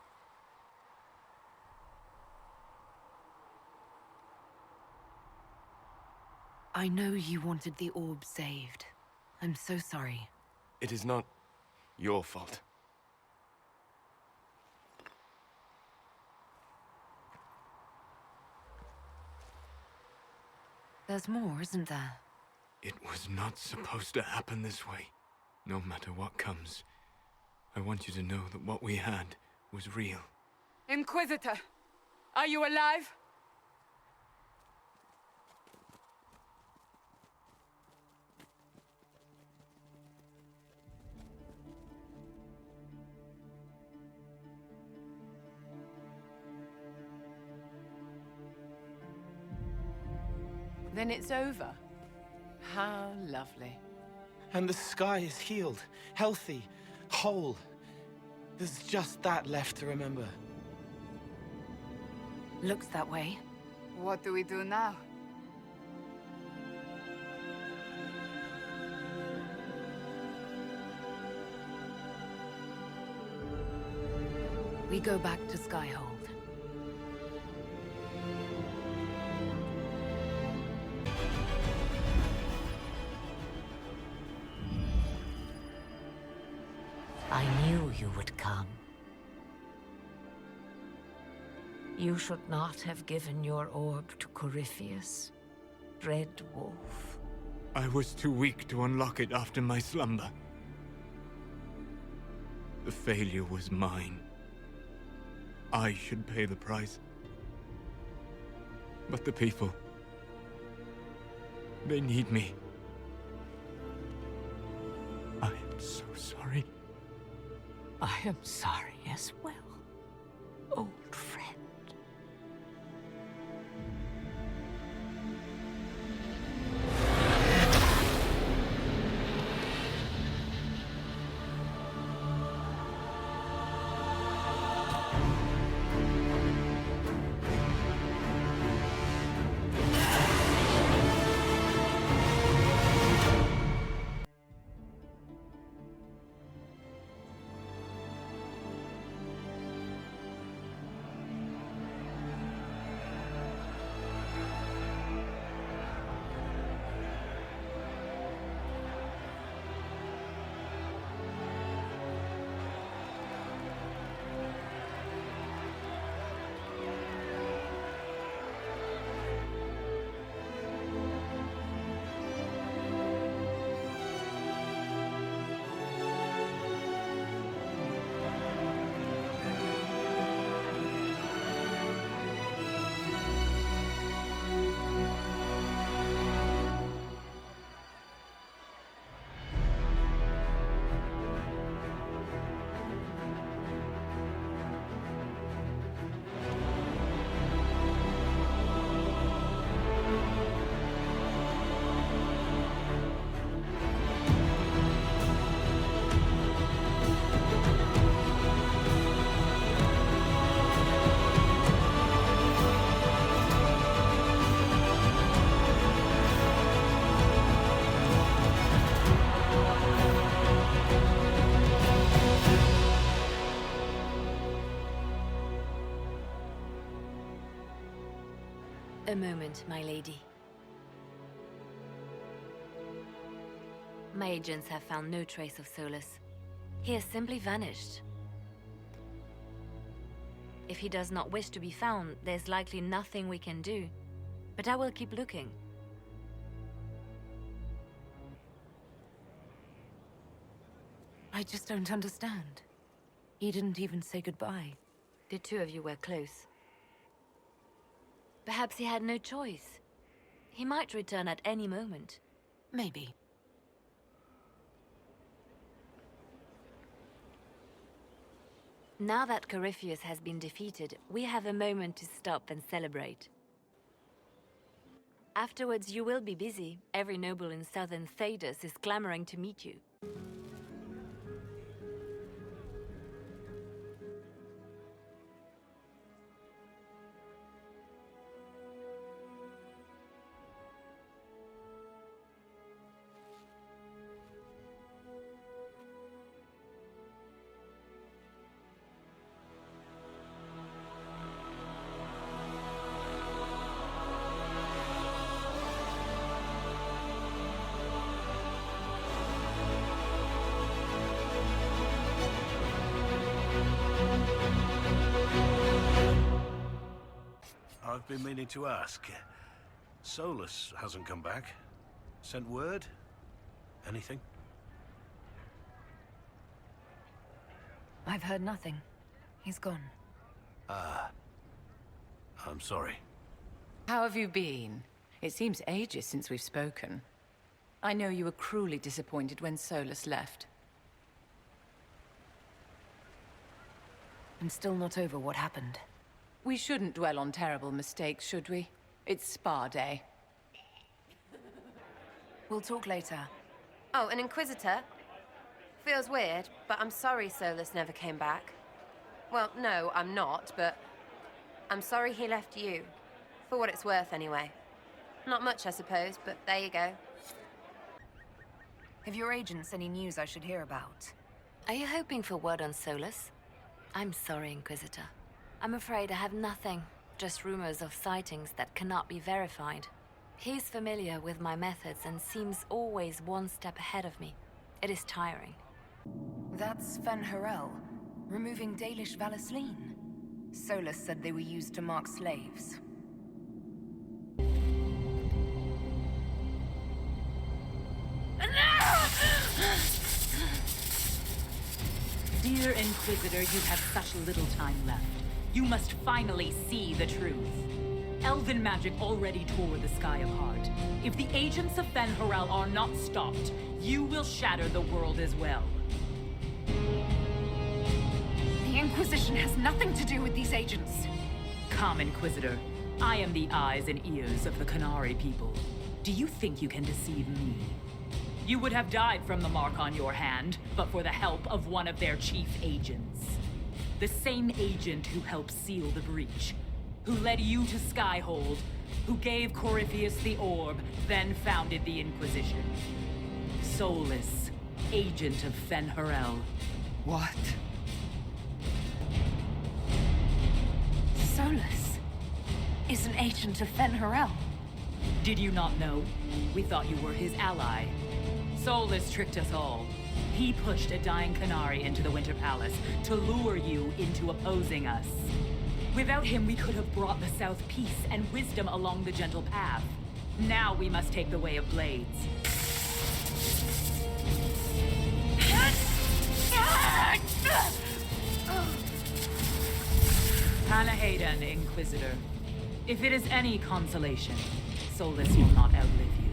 I know you wanted the orb saved. I'm so sorry. It is not your fault. There's more, isn't there? It was not supposed to happen this way. No matter what comes, I want you to know that what we had was real. Inquisitor, are you alive? Then it's over. How lovely. And the sky is healed, healthy, whole. There's just that left to remember. Looks that way. What do we do now? We go back to Skyhold. I knew you would come. You should not have given your orb to Corypheus, Red Wolf. I was too weak to unlock it after my slumber. The failure was mine. I should pay the price. But the people... they need me. I am so sorry. I am sorry as well, old friend. A moment, my lady. My agents have found no trace of Solas. He has simply vanished. If he does not wish to be found, there's likely nothing we can do. But I will keep looking. I just don't understand. He didn't even say goodbye. The two of you were close. Perhaps he had no choice. He might return at any moment. Maybe. Now that Corypheus has been defeated, we have a moment to stop and celebrate. Afterwards, you will be busy. Every noble in southern Thedas is clamoring to meet you. I've been meaning to ask. Solas hasn't come back. Sent word? Anything? I've heard nothing. He's gone. Ah. I'm sorry. How have you been? It seems ages since we've spoken. I know you were cruelly disappointed when Solas left. I'm still not over what happened. We shouldn't dwell on terrible mistakes, should we? It's spa day. We'll talk later. Oh, an Inquisitor? Feels weird, but I'm sorry Solas never came back. Well, no, I'm not, but I'm sorry he left you. For what it's worth, anyway. Not much, I suppose, but there you go. Have your agents any news I should hear about? Are you hoping for word on Solas? I'm sorry, Inquisitor. I'm afraid I have nothing. Just rumors of sightings that cannot be verified. He's familiar with my methods and seems always one step ahead of me. It is tiring. That's Fen Harel, removing Dalish Valasleen. Solas said they were used to mark slaves. Dear Inquisitor, you have such little time left. You must finally see the truth. Elven magic already tore the sky apart. If the agents of Fen Harel are not stopped, you will shatter the world as well. The Inquisition has nothing to do with these agents. Come, Inquisitor. I am the eyes and ears of the Canary people. Do you think you can deceive me? You would have died from the mark on your hand, but for the help of one of their chief agents. The same agent who helped seal the breach, who led you to Skyhold, who gave Corypheus the orb, then founded the Inquisition. Solas, agent of Fen Harel. What? Solas is an agent of Fen Harel. Did you not know? We thought you were his ally. Solas tricked us all. He pushed a dying Canary into the Winter Palace to lure you into opposing us. Without him, we could have brought the South peace and wisdom along the gentle path. Now we must take the way of blades. Hayden, Inquisitor. If it is any consolation, Solas will not outlive you.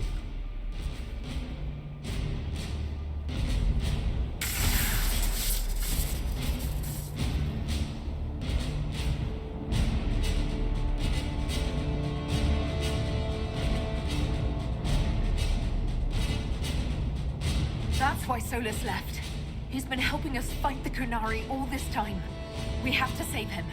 That's why Solas left. He's been helping us fight the Canary all this time. We have to save him.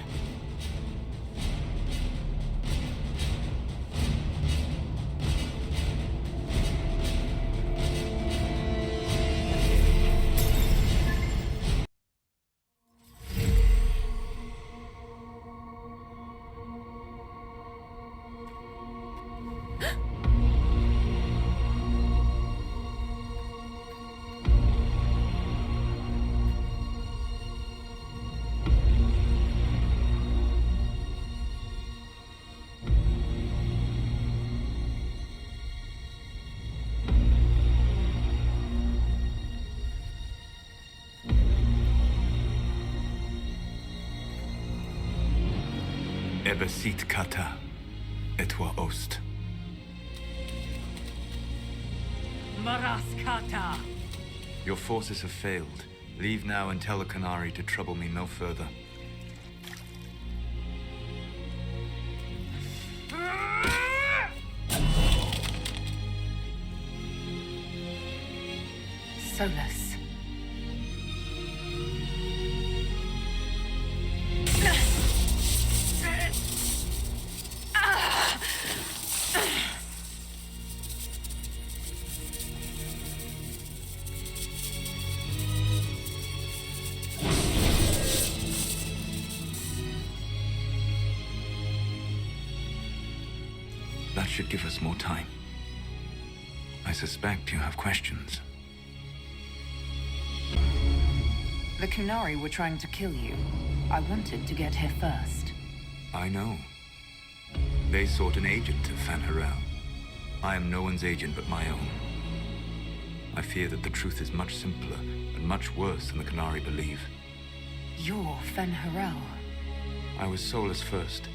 Ebesit kata, etwa ost. Maraskata! Your forces have failed. Leave now and tell the Canary to trouble me no further. Solas. That should give us more time. I suspect you have questions. The Canary were trying to kill you. I wanted to get here first. I know. They sought an agent of Fanharel. I am no one's agent but my own. I fear that the truth is much simpler and much worse than the Qunari believe. You're Fanharel. I was Solas first.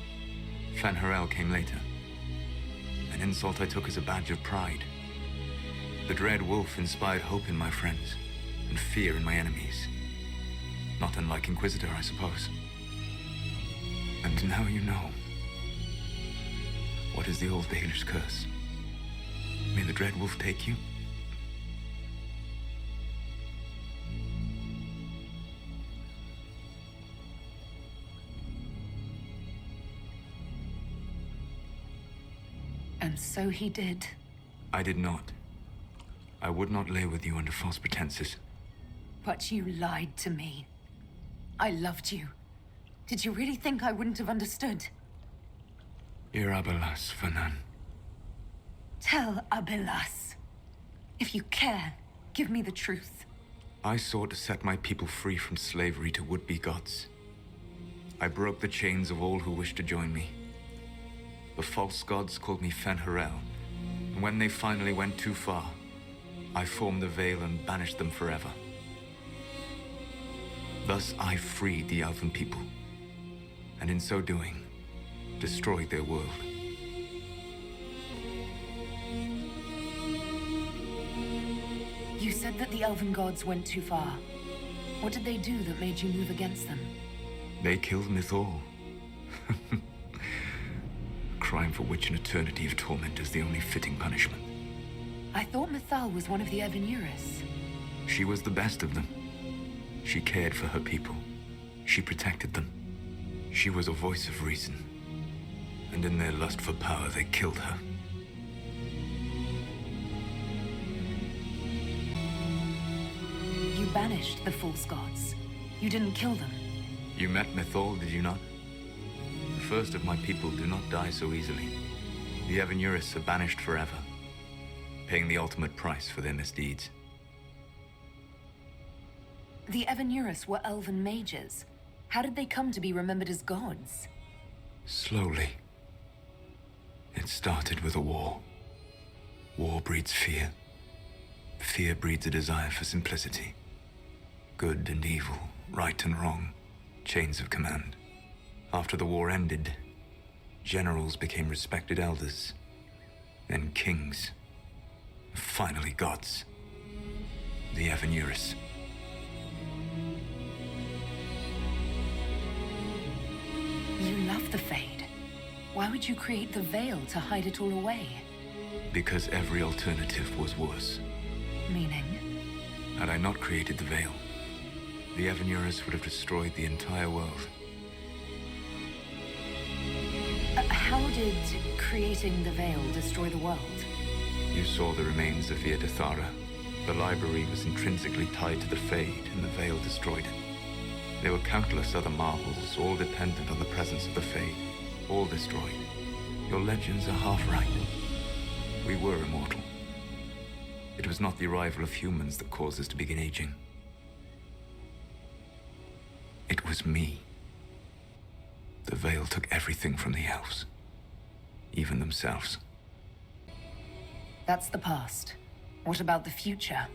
Fanharel came later. An insult I took as a badge of pride. The Dread Wolf inspired hope in my friends, and fear in my enemies. Not unlike Inquisitor, I suppose. And now you know. What is the old Baelish curse? May the Dread Wolf take you? And so he did. I did not. I would not lay with you under false pretenses. But you lied to me. I loved you. Did you really think I wouldn't have understood? Ir Abelas, Fanan. Tell Abelas. If you care, give me the truth. I sought to set my people free from slavery to would-be gods. I broke the chains of all who wished to join me. The false gods called me Fanharel, and when they finally went too far, I formed the Veil and banished them forever. Thus I freed the Elven people, and in so doing, destroyed their world. You said that the Elven gods went too far. What did they do that made you move against them? They killed Mythal. Crime for which an eternity of torment is the only fitting punishment. I thought Mythal was one of the Evanuris. She was the best of them. She cared for her people. She protected them. She was a voice of reason. And in their lust for power, they killed her. You banished the false gods. You didn't kill them. You met Mythal, did you not? The first of my people do not die so easily. The Evanuris are banished forever, paying the ultimate price for their misdeeds. The Evanuris were elven mages. How did they come to be remembered as gods? Slowly. It started with a war. War breeds fear. Fear breeds a desire for simplicity. Good and evil, right and wrong, chains of command. After the war ended, generals became respected elders, then kings, finally gods. The Evanuris. You love the Fade. Why would you create the Veil to hide it all away? Because every alternative was worse. Meaning? Had I not created the Veil, the Evanuris would have destroyed the entire world. How did creating the Veil destroy the world? You saw the remains of Via de Thara. The library was intrinsically tied to the Fade, and the Veil destroyed it. There were countless other marvels, all dependent on the presence of the Fade, all destroyed. Your legends are half right. We were immortal. It was not the arrival of humans that caused us to begin aging. It was me. The Veil took everything from the elves, even themselves. That's the past. What about the future?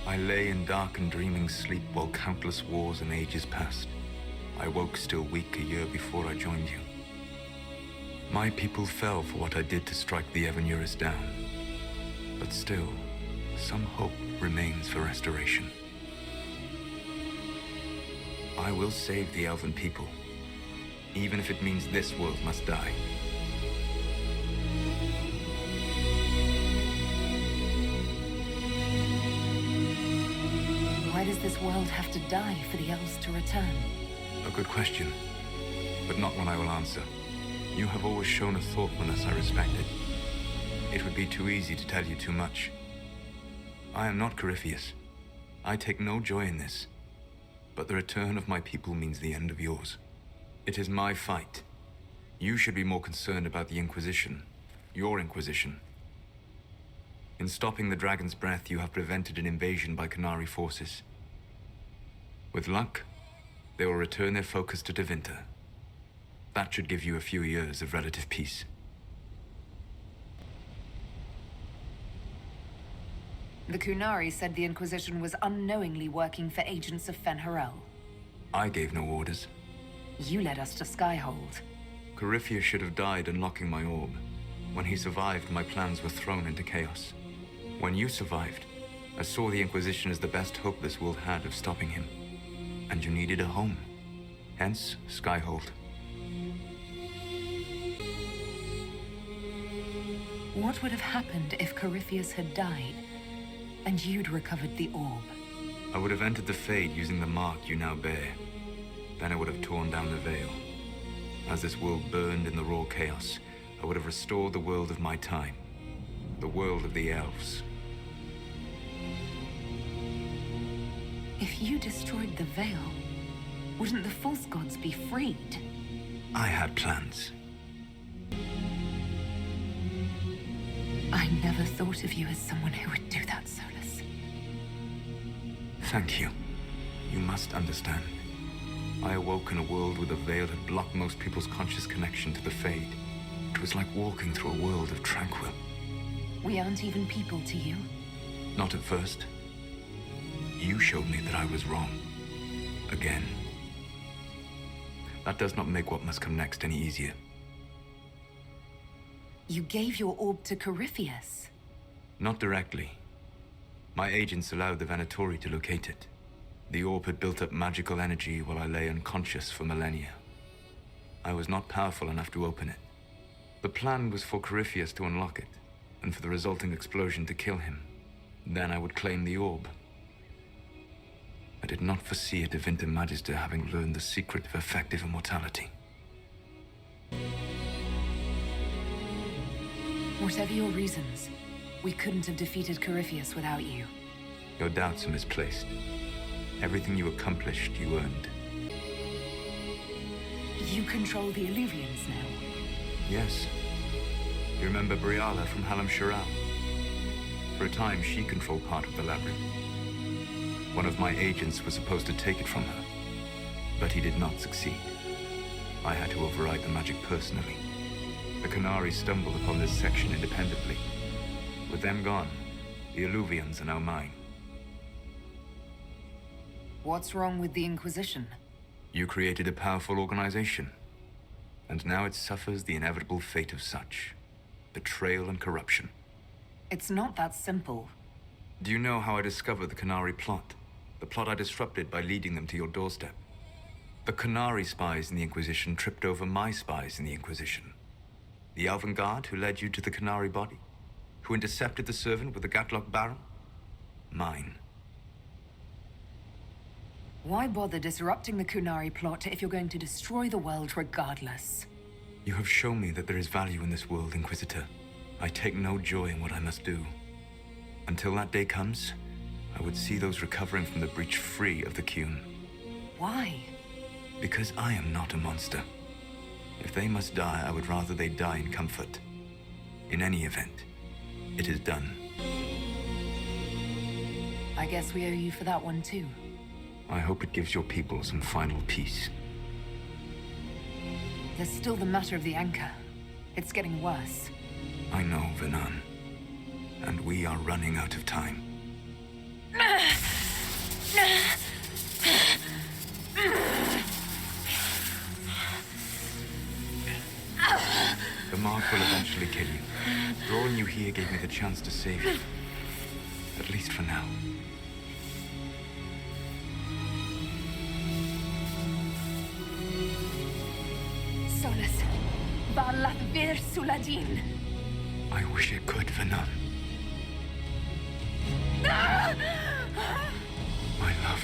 I lay in dark and dreaming sleep while countless wars and ages passed. I woke still weak a year before I joined you. My people fell for what I did to strike the Evanuris down. But still, some hope remains for restoration. I will save the Elven people, even if it means this world must die. Why does this world have to die for the elves to return? A good question, but not one I will answer. You have always shown a thoughtfulness I respected. It would be too easy to tell you too much. I am not Corypheus. I take no joy in this. But the return of my people means the end of yours. It is my fight. You should be more concerned about the Inquisition. Your Inquisition. In stopping the Dragon's Breath, you have prevented an invasion by Qunari forces. With luck, they will return their focus to Tevinter. That should give you a few years of relative peace. The Kunari said the Inquisition was unknowingly working for agents of Fen'Harel. I gave no orders. You led us to Skyhold. Corypheus should have died unlocking my orb. When he survived, my plans were thrown into chaos. When you survived, I saw the Inquisition as the best hope this world had of stopping him. And you needed a home. Hence, Skyhold. What would have happened if Corypheus had died, and you'd recovered the orb? I would have entered the Fade using the mark you now bear. Then I would have torn down the veil. As this world burned in the raw chaos, I would have restored the world of my time. The world of the elves. If you destroyed the veil, wouldn't the false gods be freed? I had plans. I never thought of you as someone who would do that, Solas. Thank you. You must understand. I awoke in a world where the veil had blocked most people's conscious connection to the Fade. It was like walking through a world of tranquil. We aren't even people to you. Not at first. You showed me that I was wrong. Again. That does not make what must come next any easier. You gave your orb to Corypheus? Not directly. My agents allowed the Venatori to locate it. The orb had built up magical energy while I lay unconscious for millennia. I was not powerful enough to open it. The plan was for Corypheus to unlock it, and for the resulting explosion to kill him. Then I would claim the orb. I did not foresee a Divinta Magister having learned the secret of effective immortality. Whatever your reasons, we couldn't have defeated Corypheus without you. Your doubts are misplaced. Everything you accomplished, you earned. You control the Illuvians now? Yes. You remember Briala from Halam Sharal? For a time, she controlled part of the labyrinth. One of my agents was supposed to take it from her, but he did not succeed. I had to override the magic personally. The Kunari stumbled upon this section independently. With them gone, the Illuvians are now mine. What's wrong with the Inquisition? You created a powerful organization, and now it suffers the inevitable fate of such. Betrayal and corruption. It's not that simple. Do you know how I discovered the Kunari plot? The plot I disrupted by leading them to your doorstep. The Kunari spies in the Inquisition tripped over my spies in the Inquisition. The Elven Guard who led you to the Kunari body? Who intercepted the servant with the Gatlock barrel? Mine. Why bother disrupting the Kunari plot if you're going to destroy the world regardless? You have shown me that there is value in this world, Inquisitor. I take no joy in what I must do. Until that day comes, I would see those recovering from the breach free of the Qun. Why? Because I am not a monster. If they must die, I would rather they die in comfort. In any event, it is done. I guess we owe you for that one too. I hope it gives your people some final peace. There's still the matter of the anchor. It's getting worse. I know, Venan. And we are running out of time. The mark will eventually kill you. Drawing you here gave me the chance to save you. At least for now. Solas, Valat Vir Suladin. I wish it could, Venan. My love.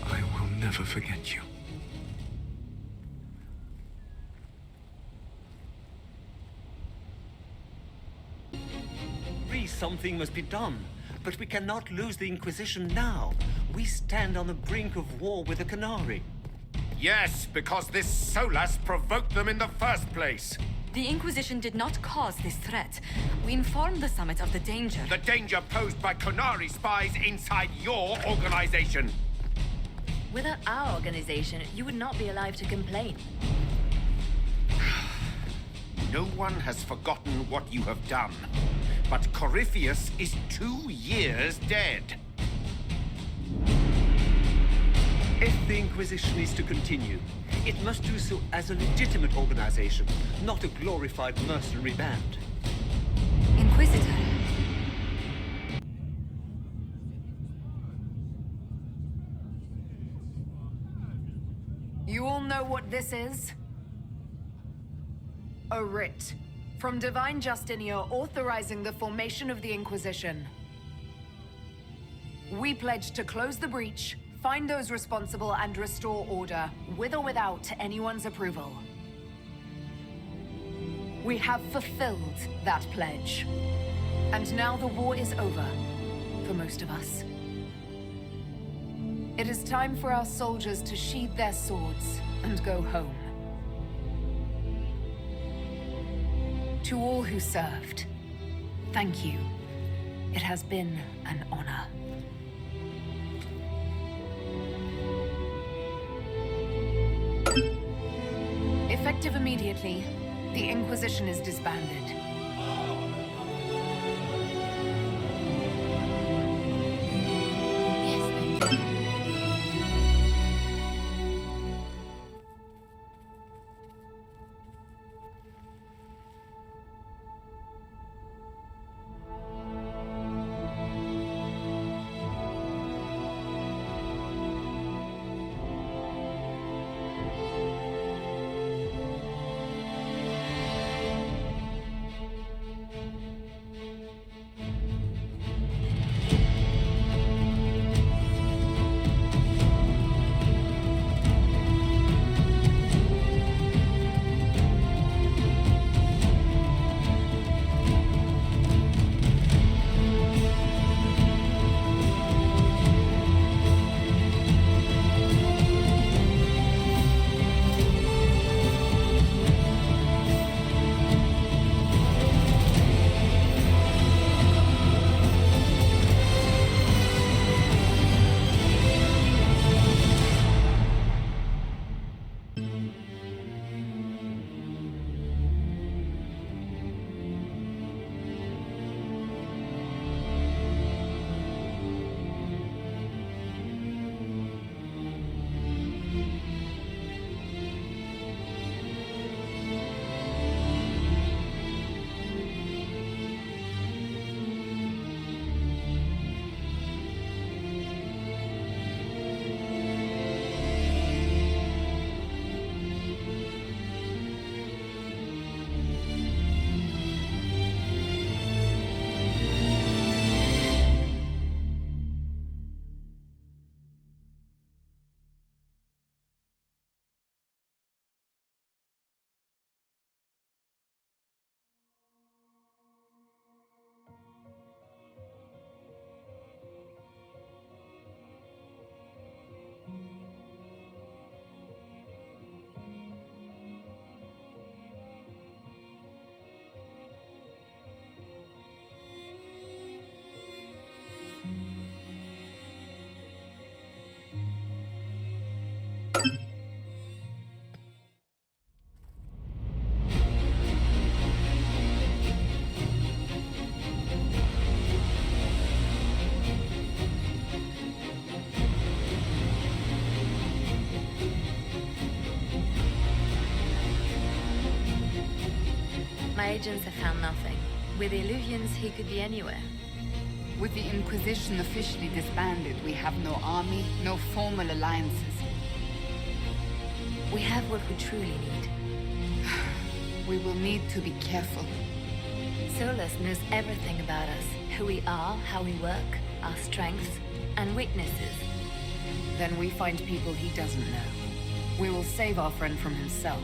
I will never forget you. Something must be done, but we cannot lose the Inquisition now. We stand on the brink of war with the Kunari. Yes, because this Solas provoked them in the first place. The Inquisition did not cause this threat. We informed the Summit of the danger. The danger posed by Qunari spies inside your organization. Without our organization, you would not be alive to complain. No one has forgotten what you have done. But Corypheus is 2 years dead. If the Inquisition is to continue, it must do so as a legitimate organization, not a glorified mercenary band. Inquisitor. You all know what this is? A writ from Divine Justinia authorizing the formation of the Inquisition. We pledge to close the breach, find those responsible, and restore order, with or without anyone's approval. We have fulfilled that pledge. And now the war is over, for most of us. It is time for our soldiers to sheathe their swords and go home. To all who served, thank you. It has been an honor. Effective immediately, the Inquisition is disbanded. My agents have found nothing. With the Illuvians, he could be anywhere. With the Inquisition officially disbanded, we have no army, no formal alliances. We have what we truly need. We will need to be careful. Solas knows everything about us. Who we are, how we work, our strengths and weaknesses. Then we find people he doesn't know. We will save our friend from himself.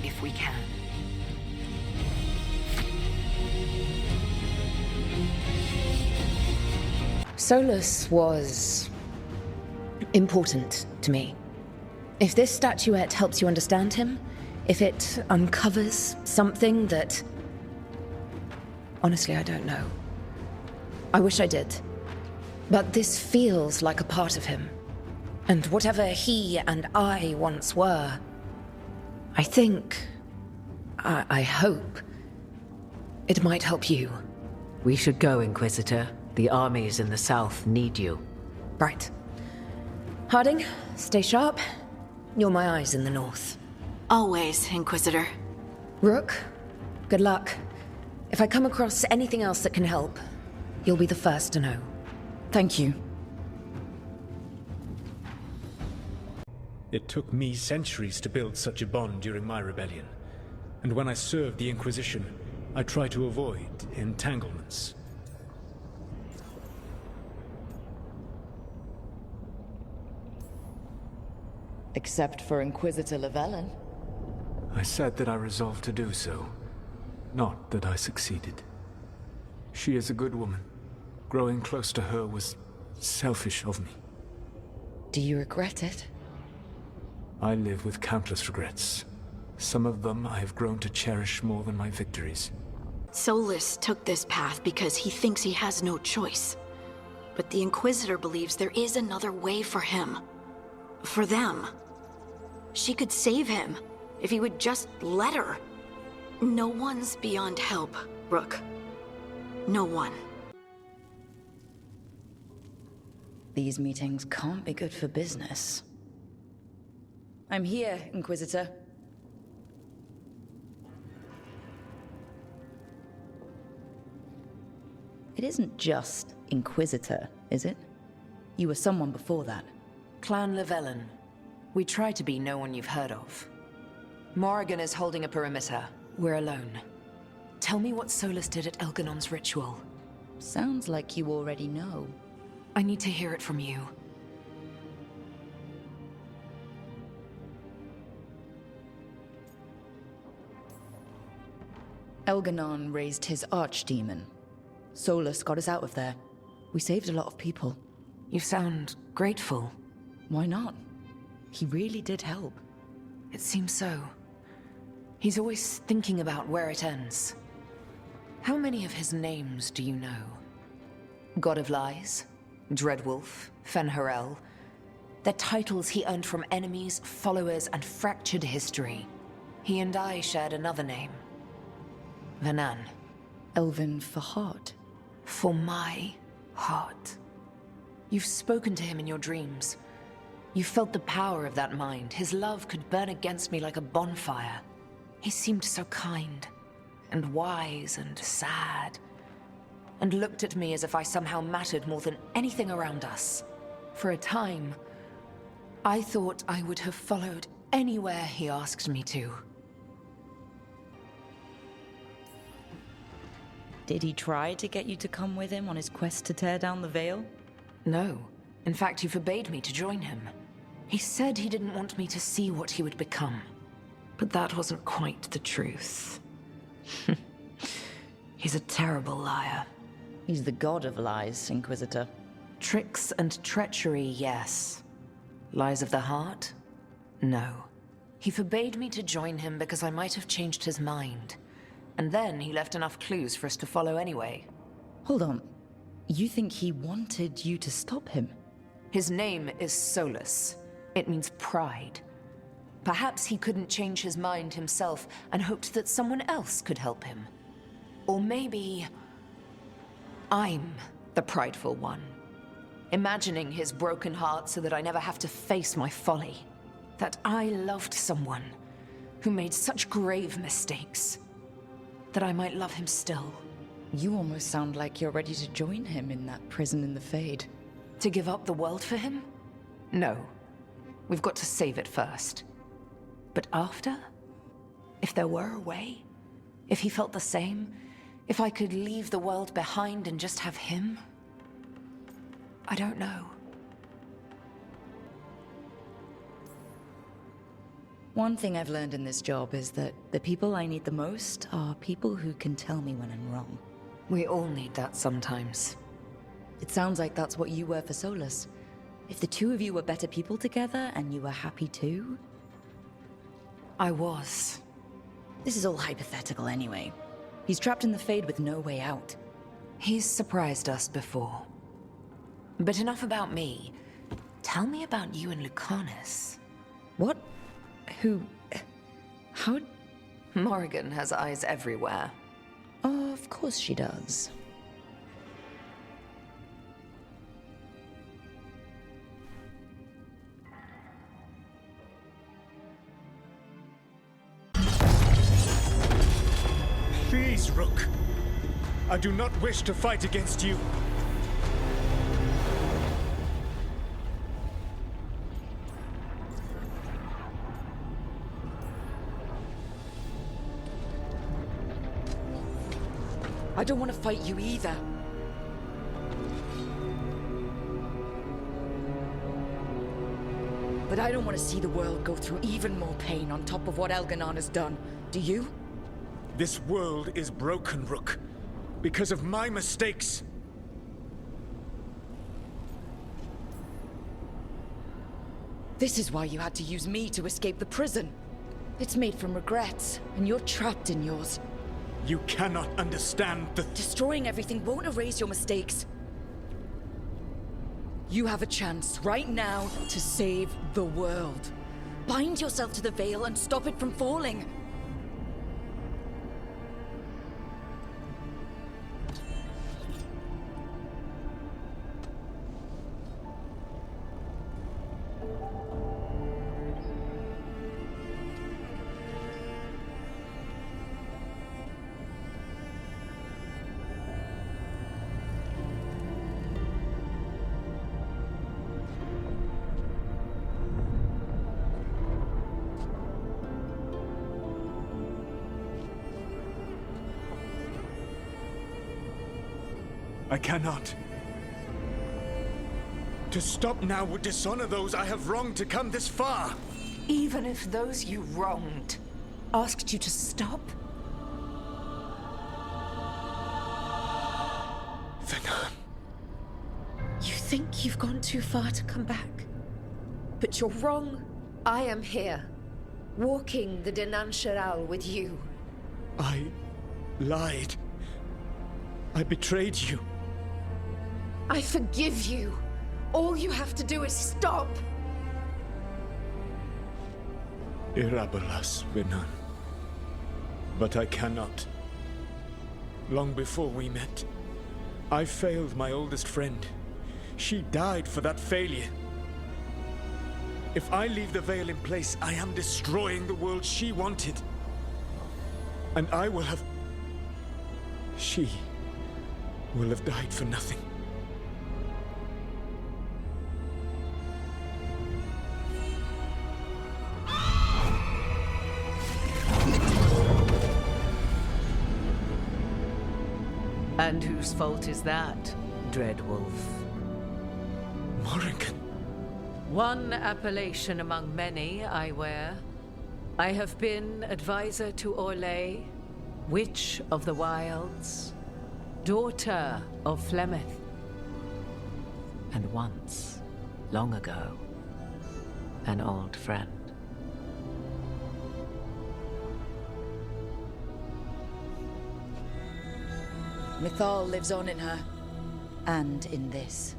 If we can. Solas was important to me. If this statuette helps you understand him, if it uncovers something that... Honestly, I don't know. I wish I did. But this feels like a part of him. And whatever he and I once were, I think... I hope... it might help you. We should go, Inquisitor. The armies in the south need you. Right. Harding, stay sharp. You're my eyes in the north. Always, Inquisitor. Rook, good luck. If I come across anything else that can help, you'll be the first to know. Thank you. It took me centuries to build such a bond during my rebellion. And when I served the Inquisition, I tried to avoid entanglements. Except for Inquisitor Lavellan. I said that I resolved to do so, not that I succeeded. She is a good woman. Growing close to her was selfish of me. Do you regret it? I live with countless regrets. Some of them I have grown to cherish more than my victories. Solas took this path because he thinks he has no choice. But the Inquisitor believes there is another way for him. For them. She could save him, if he would just let her. No one's beyond help, Rook. No one. These meetings can't be good for business. I'm here, Inquisitor. It isn't just Inquisitor, is it? You were someone before that. Clan Lavellan. We try to be no one you've heard of. Morrigan is holding a perimeter. We're alone. Tell me what Solas did at Elganon's ritual. Sounds like you already know. I need to hear it from you. Elganon raised his archdemon. Solas got us out of there. We saved a lot of people. You sound grateful. Why not? He really did help. It seems so. He's always thinking about where it ends. How many of his names do you know? God of Lies, Dreadwolf, Fen'Harel. They're titles he earned from enemies, followers, and fractured history. He and I shared another name. Vanan. Elven for heart. For my heart. You've spoken to him in your dreams. You felt the power of that mind. His love could burn against me like a bonfire. He seemed so kind, and wise, and sad, and looked at me as if I somehow mattered more than anything around us. For a time, I thought I would have followed anywhere he asked me to. Did he try to get you to come with him on his quest to tear down the Veil? No. In fact, he forbade me to join him. He said he didn't want me to see what he would become. But that wasn't quite the truth. He's a terrible liar. He's the god of lies, Inquisitor. Tricks and treachery, yes. Lies of the heart? No. He forbade me to join him because I might have changed his mind. And then he left enough clues for us to follow anyway. Hold on. You think he wanted you to stop him? His name is Solas. It means pride. Perhaps he couldn't change his mind himself and hoped that someone else could help him. Or maybe... I'm the prideful one. Imagining his broken heart so that I never have to face my folly. That I loved someone who made such grave mistakes. That I might love him still. You almost sound like you're ready to join him in that prison in the Fade. To give up the world for him? No. We've got to save it first. But after? If there were a way? If he felt the same? If I could leave the world behind and just have him? I don't know. One thing I've learned in this job is that the people I need the most are people who can tell me when I'm wrong. We all need that sometimes. It sounds like that's what you were for Solas. If the two of you were better people together and you were happy too? I was. This is all hypothetical anyway. He's trapped in the Fade with no way out. He's surprised us before. But enough about me. Tell me about you and Lucanus. What? Who? How? Morrigan has eyes everywhere. Oh, of course she does. Please, Rook. I do not wish to fight against you. I don't want to fight you either. But I don't want to see the world go through even more pain on top of what Elganon has done. Do you? This world is broken, Rook. Because of my mistakes. This is why you had to use me to escape the prison. It's made from regrets, and you're trapped in yours. You cannot understand the... Destroying everything won't erase your mistakes. You have a chance right now to save the world. Bind yourself to the Veil and stop it from falling. I cannot. To stop now would dishonor those I have wronged to come this far. Even if those you wronged asked you to stop? Venan. You think you've gone too far to come back? But you're wrong. I am here, walking the Dinan Sharal with you. I lied. I betrayed you. I forgive you. All you have to do is stop. Irabolas, Venan. But I cannot. Long before we met, I failed my oldest friend. She died for that failure. If I leave the Veil in place, I am destroying the world she wanted. And I will have... She will have died for nothing. And whose fault is that, Dreadwolf? Morrigan. One appellation among many, I wear. I have been advisor to Orlais, Witch of the Wilds, daughter of Flemeth, and once, long ago, an old friend. Mythal lives on in her, and in this.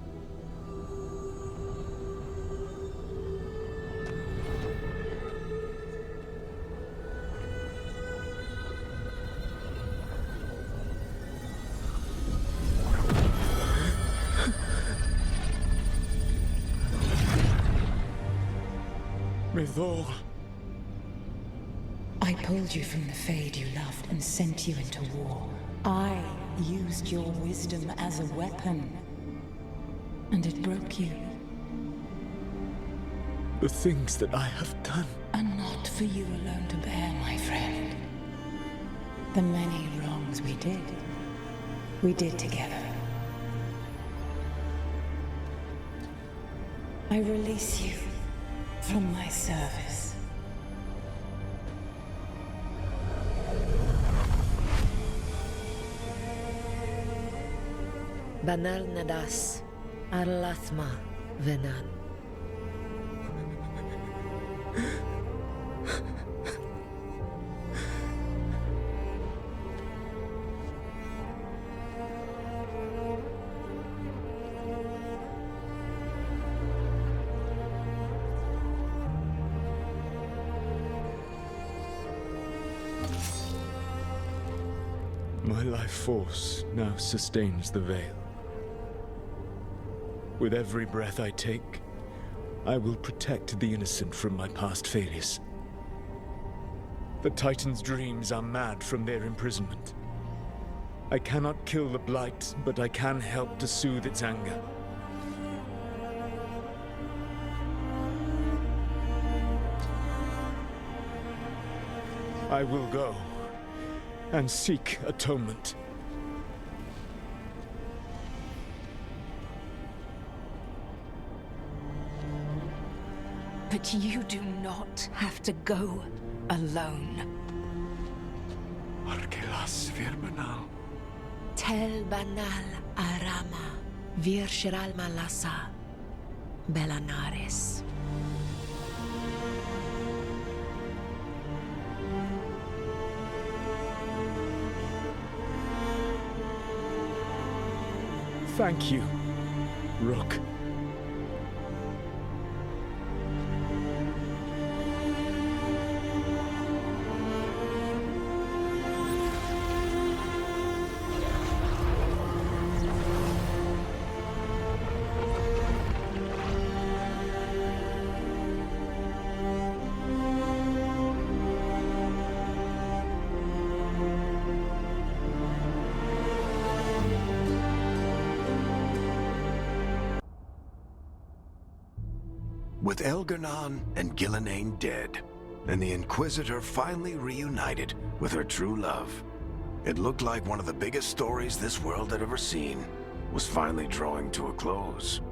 Mythal. I pulled you from the Fade you loved and sent you into war. I used your wisdom as a weapon. And it broke you. The things that I have done are not for you alone to bear, my friend. The many wrongs we did together. I release you from my service. Banal Nadas, Arlathma, Venan. My life force now sustains the Veil. With every breath I take, I will protect the innocent from my past failures. The Titan's dreams are mad from their imprisonment. I cannot kill the Blight, but I can help to soothe its anger. I will go and seek atonement. But you do not have to go alone. Arkelas virbanal. Tel banal arama, virshiral malasa, belanares. Thank you, Rook. With Elgar'nan and Gillenane dead, and the Inquisitor finally reunited with her true love, it looked like one of the biggest stories this world had ever seen was finally drawing to a close.